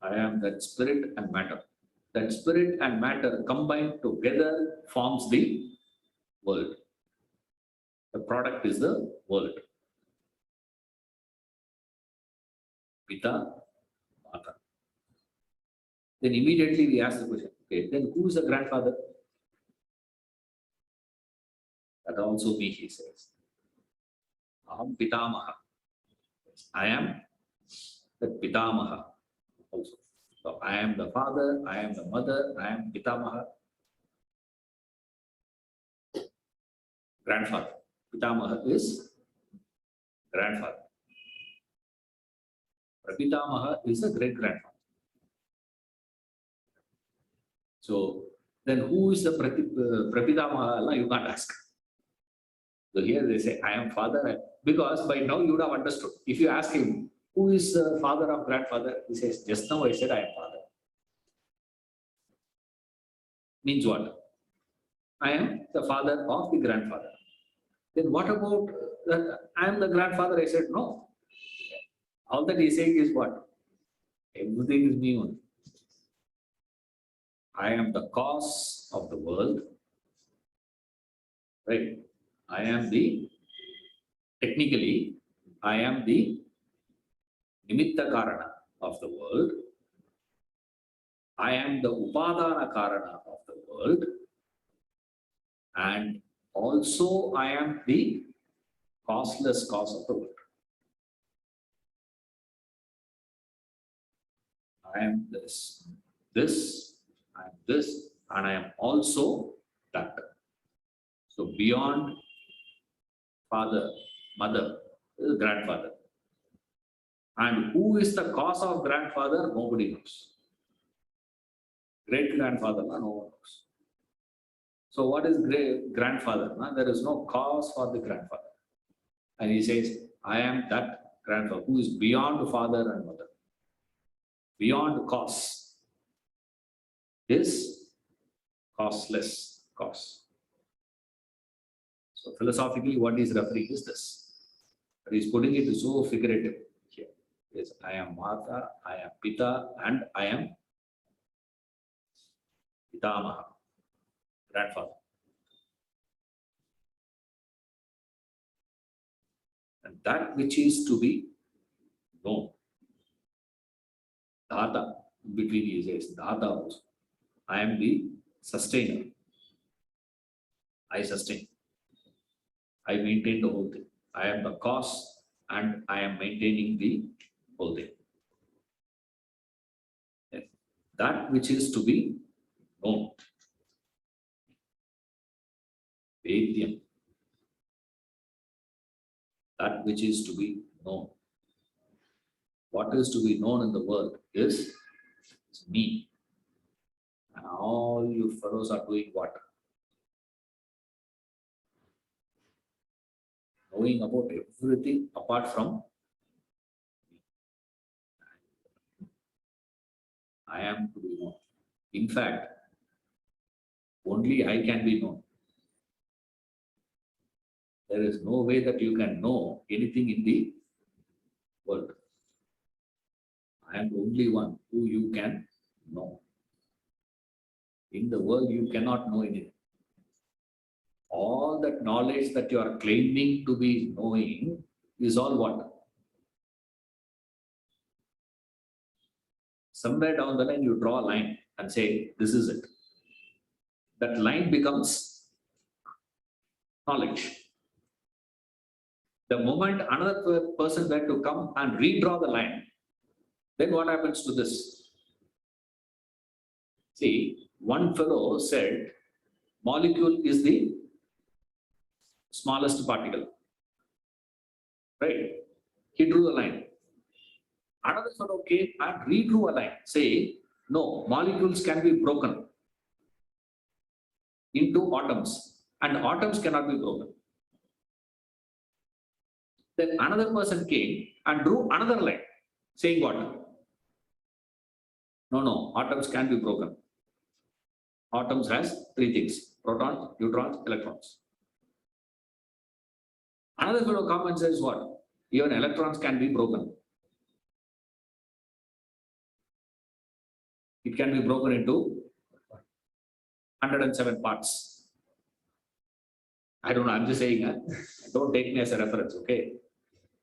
I am that spirit and matter. That spirit and matter combined together forms the world. The product is the world. Pita, Mata. Then immediately we ask the question, okay, then who is the grandfather? That also me, he says. Aham Pitamaha. I am the Pitamaha also. So I am the father, I am the mother, I am Pitamaha. Grandfather. Pitamaha is grandfather. Prapitamaha is a great grandfather. So then who is the Prapitamaha? You can't ask. So here they say, I am father. Because by now you would have understood. If you ask him, who is the father of grandfather? He says, just now I said I am father. Means what? I am the father of the grandfather. Then what about that? I am the grandfather. I said, no. All that he is saying is what? Everything is me only. I am the cause of the world. Right? Technically, I am the Nimitta Karana of the world. I am the Upadana Karana of the world. And also I am the causeless cause of the world. I am this, I am this, and I am also that. So beyond father, mother, grandfather. And who is the cause of grandfather? Nobody knows. Great grandfather, no one knows. So what is great grandfather? There is no cause for the grandfather. And he says, I am that grandfather who is beyond father and mother. Beyond cause is causeless cause. So philosophically, what he's referring is this. But he's putting it so figurative here. Yes, I am Mata, I am Pita, and I am Pitamaha, grandfather. And that which is to be known, Data, between he says, Data also. I am the sustainer. I sustain. I maintain the whole thing. I am the cause and I am maintaining the whole thing. Yes. That which is to be known. Vedyam. That which is to be known. What is to be known in the world is me. And all you fellows are doing what? Knowing about everything apart from I am to be known. In fact, only I can be known. There is no way that you can know anything in the world. I am the only one who you can know. In the world, you cannot know anything. All that knowledge that you are claiming to be knowing is all what? Somewhere down the line, you draw a line and say, this is it. That line becomes knowledge. The moment another person were to come and redraw the line, then what happens to this? See, one fellow said, molecule is the smallest particle. Right? He drew a line. Another fellow came and redrew a line, say, no, molecules can be broken into atoms, and atoms cannot be broken. Then another person came and drew another line, saying what? No, atoms can be broken. Atoms has three things: protons, neutrons, electrons. Another fellow comes and says what? Even electrons can be broken. It can be broken into 107 parts. I don't know, I'm just saying, don't take me as a reference, okay?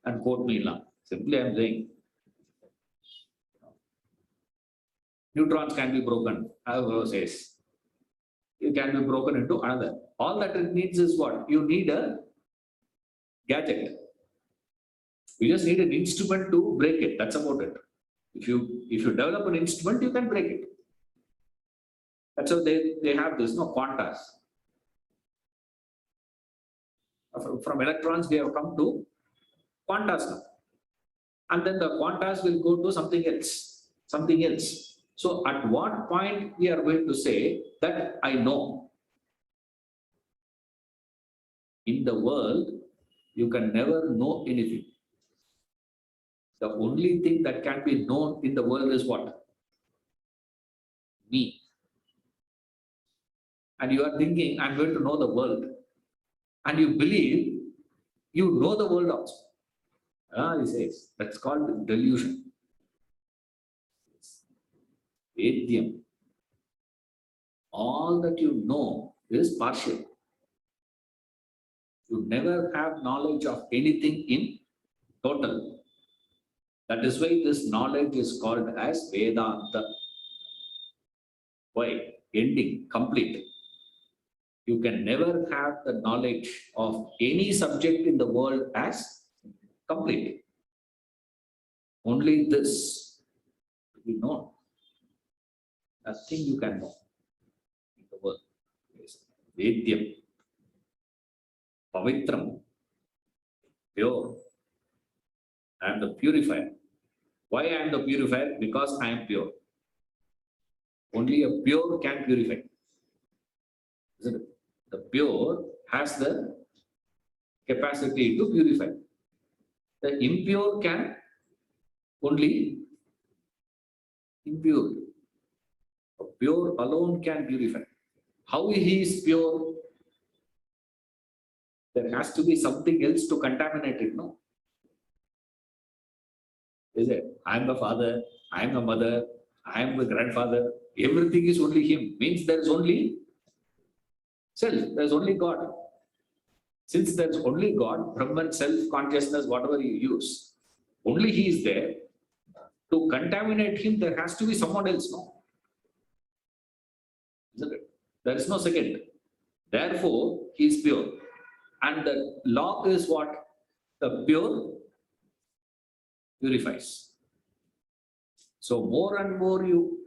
And quote me now. Simply I'm saying, neutrons can be broken, as Guru says. It can be broken into another. All that it needs is what? You need a gadget. You just need an instrument to break it. That's about it. If you develop an instrument, you can break it. That's how they have this, no, quantas. From electrons, we have come to quantas now. And then the quantas will go to something else. So at what point we are going to say that I know? In the world, you can never know anything. The only thing that can be known in the world is what? Me. And you are thinking, I'm going to know the world. And you believe you know the world also. He says, that's called delusion. Vedyam. All that you know is partial. You never have knowledge of anything in total. That is why this knowledge is called as Vedanta. Why? Ending, complete. You can never have the knowledge of any subject in the world as complete. Only this to be known. Nothing you can know in the world. Vedyam, Pavitram, pure. I am the purifier. Why I am the purifier? Because I am pure. Only a pure can purify. Isn't it? The pure has the capacity to purify. The impure can only impure. A pure alone can purify. How he is pure? There has to be something else to contaminate it, no? Is it? I am the father, I am the mother, I am the grandfather. Everything is only him. Means there is only self, there is only God. Since there is only God, Brahman, self, consciousness, whatever you use, only he is there. To contaminate him, there has to be someone else, no? Isn't it? There is no second. Therefore, he is pure. And the law is what? The pure purifies. So more and more you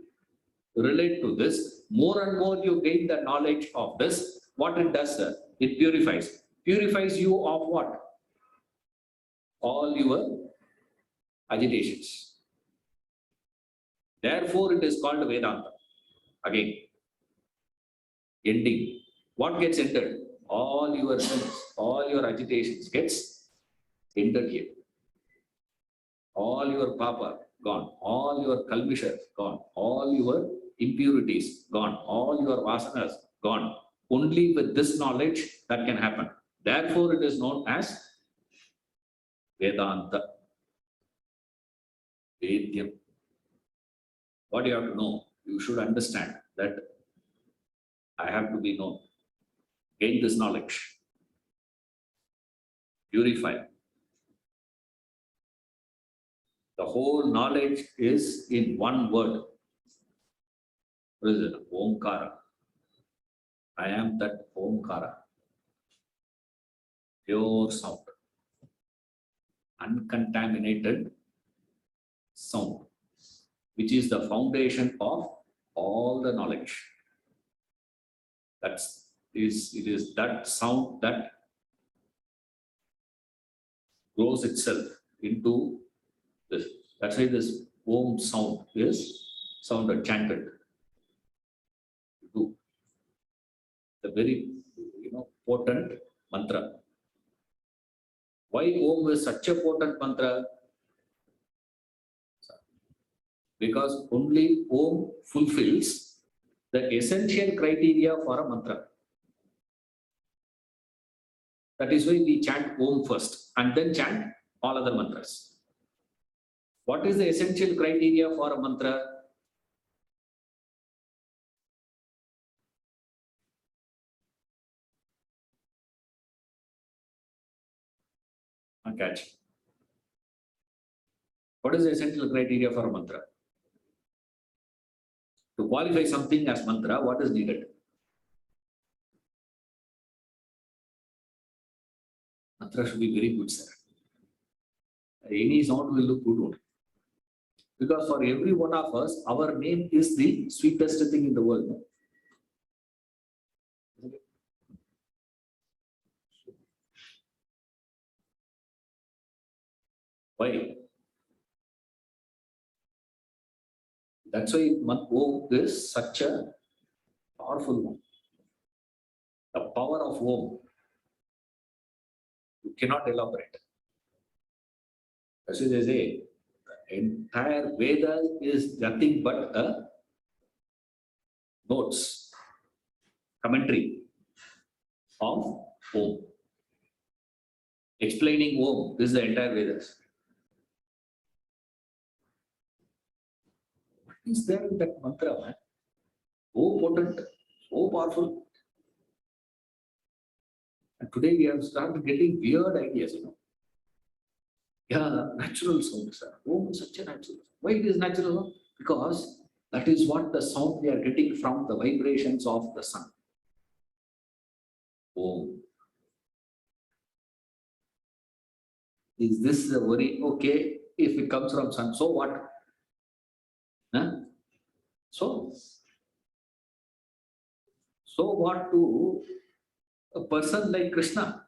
relate to this, more and more you gain the knowledge of this. What it does, sir? It purifies. Purifies you of what? All your agitations. Therefore, it is called Vedanta. Again, ending. What gets ended? All your sins, all your agitations gets ended here. All your papa gone, all your kalvisha gone, all your impurities gone, all your vasanas gone. Only with this knowledge that can happen. Therefore, it is known as Vedanta. Vedyam. What you have to know? You should understand that I have to be known. Gain this knowledge. Purify. The whole knowledge is in one word. What is it? Omkara. I am that Omkara. Pure sound. Uncontaminated sound, which is the foundation of all the knowledge. It is that sound that grows itself into this. That's why this Om sound is sounded, chanted. The very potent mantra. Why Om is such a potent mantra? Because only Om fulfills the essential criteria for a mantra. That is why we chant Om first and then chant all other mantras. What is the essential criteria for a mantra? Catch. What is the essential criteria for a mantra? To qualify something as mantra, what is needed? Mantra should be very good, sir. Any sound will look good only. Because for every one of us, our name is the sweetest thing in the world. No? Why? That's why Om is such a powerful one. The power of Om, you cannot elaborate. That's why they say, the entire Veda is nothing but a notes, commentary of Om. Explaining Om, this is the entire Vedas. What is there in that mantra, man? So potent, so powerful. And today we have started getting weird ideas, Yeah, natural sound, sir. Om is such a natural sound. Why it is natural? Because that is what the sound we are getting from the vibrations of the sun. Om. Is this the worry? Okay, if it comes from sun, so what? Huh? So what to a person like Krishna?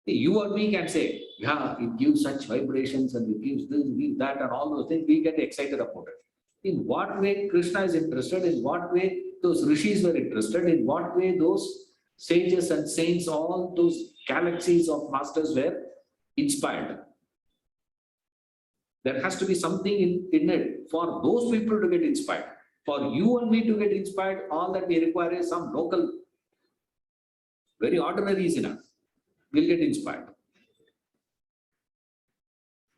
You or me can say, yeah, it gives such vibrations and it gives this, gives that, and all those things. We get excited about it. In what way Krishna is interested? In what way those rishis were interested? In what way those sages and saints, all those galaxies of masters were inspired? There has to be something in it for those people to get inspired. For you and me to get inspired, all that we require is some local, very ordinary is enough. will get inspired.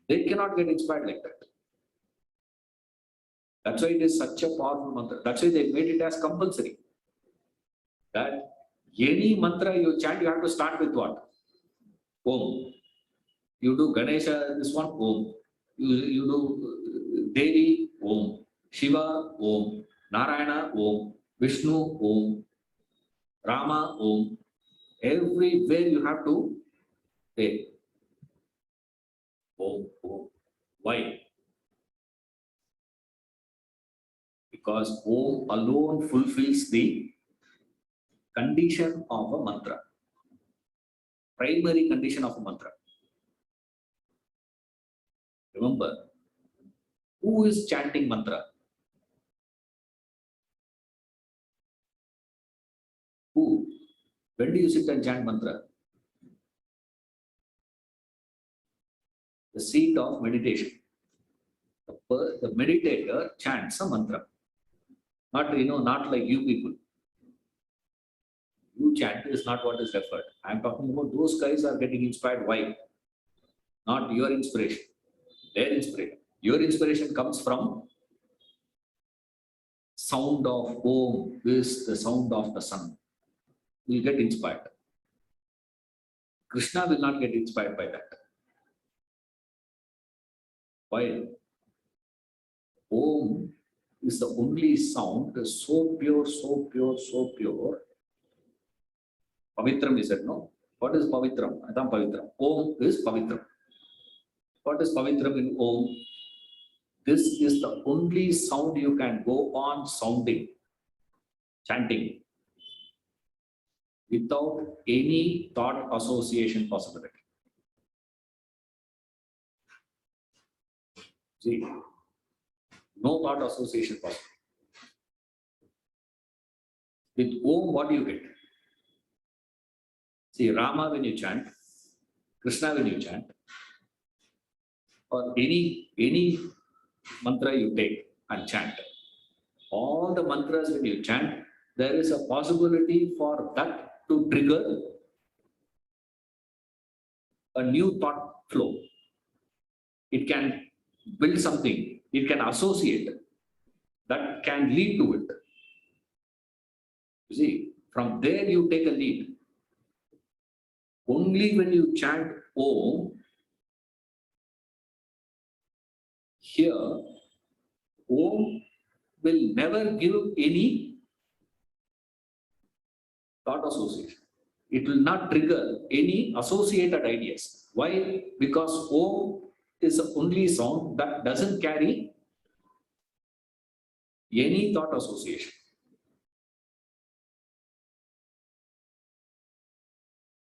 They cannot get inspired like that. That's why it is such a powerful mantra. That's why they made it as compulsory. That any mantra you chant, you have to start with what? Om. You do Ganesha, this one, Om. You do Devi, Om. Shiva, Om. Narayana, Om. Vishnu, Om. Rama, Om. Everywhere you have to say Om, Om. Why? Because Om alone fulfills the condition of a mantra. Primary condition of a mantra. Remember, who is chanting mantra? Who? When do you sit and chant mantra? The seat of meditation. The meditator chants a mantra. Not like you people. You chant is not what is referred. I am talking about those guys are getting inspired. Why? Not your inspiration. Their inspiration. Your inspiration comes from sound of Om is the sound of the sun. You will get inspired. Krishna will not get inspired by that. Why? Om is the only sound so pure, so pure, so pure. Pavitram is it, no? What is Pavitram? Adam Pavitram. Om is Pavitram. What is Pavitram in Om? This is the only sound you can go on sounding, chanting, without any thought association possibility. See, no thought association possible. With Om, what do you get? See, Rama when you chant, Krishna when you chant, or any mantra you take and chant. All the mantras when you chant, there is a possibility for that to trigger a new thought flow. It can build something, it can associate, that can lead to it. You see, from there you take a lead. Only when you chant Om, here, Om will never give any thought association. It will not trigger any associated ideas. Why? Because Om is the only sound that doesn't carry any thought association.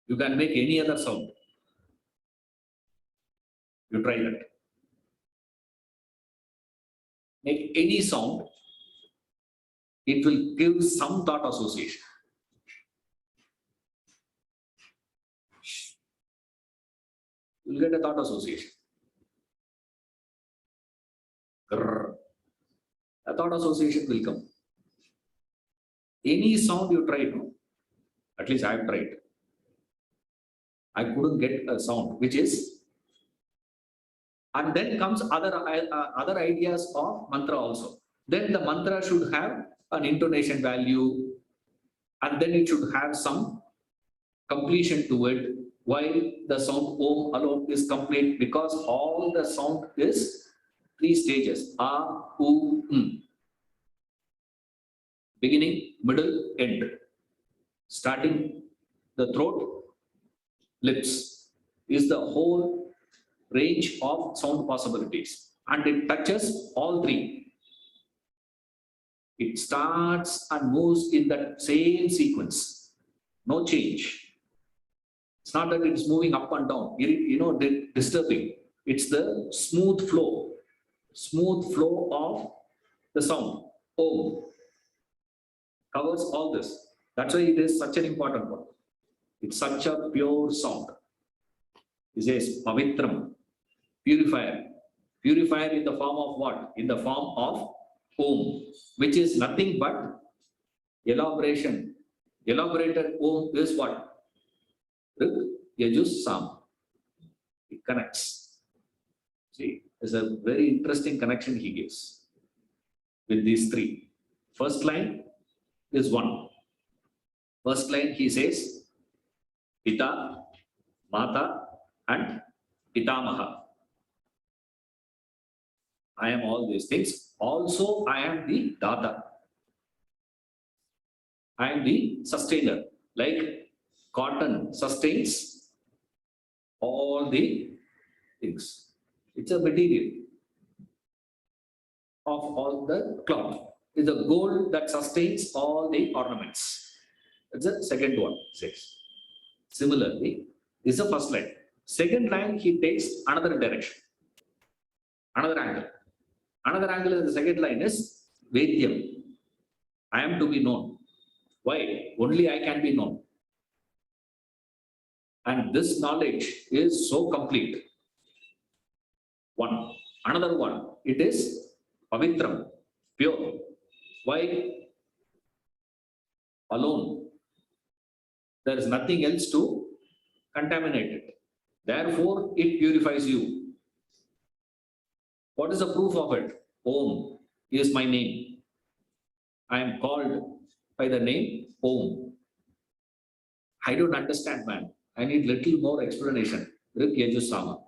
You can make any other sound. You try that. Make any sound, it will give some thought association. You will get a thought association. Grrr. A thought association will come. Any sound you try, no? At least I have tried. I couldn't get a sound, which is, and then comes other ideas of mantra also. Then the mantra should have an intonation value, and then it should have some completion to it. Why the sound Om alone is complete? Because all the sound is 3 stages: A, U, M. Beginning, middle, end. Starting the throat, lips is the whole range of sound possibilities, and it touches all 3. It starts and moves in that same sequence, no change. It's not that it's moving up and down, disturbing. It's the smooth flow of the sound. Om covers all this. That's why it is such an important one. It's such a pure sound. He says, Pavitram, purifier. Purifier in the form of what? In the form of Om, which is nothing but elaboration. Elaborated Om is what? Rig, Yajus, Sam. It connects. See, there's a very interesting connection he gives with these three. First line is one. First line he says, Pita, Mata, and Pitamaha. I am all these things. Also, I am the Data. I am the sustainer. Like cotton sustains all the things. It's a material of all the cloth. It's a gold that sustains all the ornaments. That's the second one, says. Similarly, this is the first line. Second line, he takes another direction, another angle. Another angle in the second line is Vedyam. I am to be known. Why? Only I can be known. And this knowledge is so complete. One. Another one, it is Pavitram, pure. Why? Alone. There is nothing else to contaminate it. Therefore, it purifies you. What is the proof of it? Om is my name. I am called by the name Om. I don't understand, man. I need little more explanation. Rik Yajusama.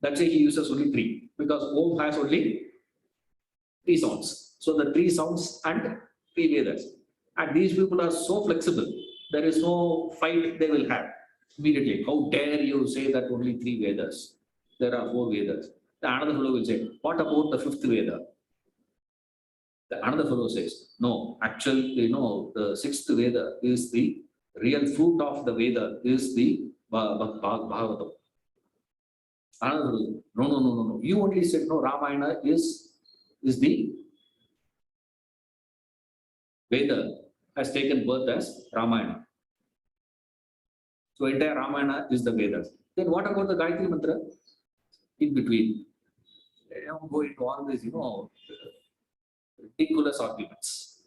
That's why he uses only three, because Om has only three sounds. So the three sounds and three Vedas. And these people are so flexible. There is no fight they will have immediately. How dare you say that only three Vedas? There are four Vedas. The another fellow will say, what about the fifth Veda? The another fellow says, no, actually, the sixth Veda is the real fruit of the Veda, is the Bhagavatam. Another fellow, no. You only said, no, Ramayana is the Veda has taken birth as Ramayana. So entire Ramayana is the Vedas. Then what about the Gayatri Mantra? In between. They don't go into all these, ridiculous arguments.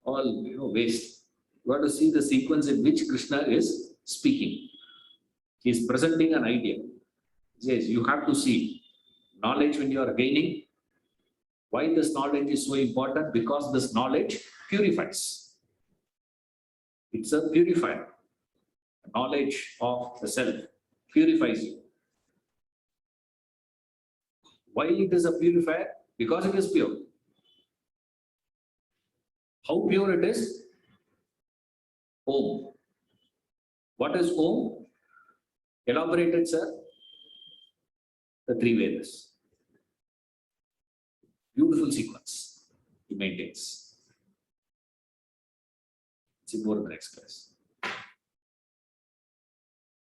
All, waste. You have to see the sequence in which Krishna is speaking. He is presenting an idea. He says, you have to see knowledge when you are gaining. Why this knowledge is so important? Because this knowledge purifies. It's a purifier. Knowledge of the self purifies you. Why it is a purifier? Because it is pure. How pure it is? Om. What is Om? Elaborated, sir. The three Vedas. Beautiful sequence he maintains. See more in the next class.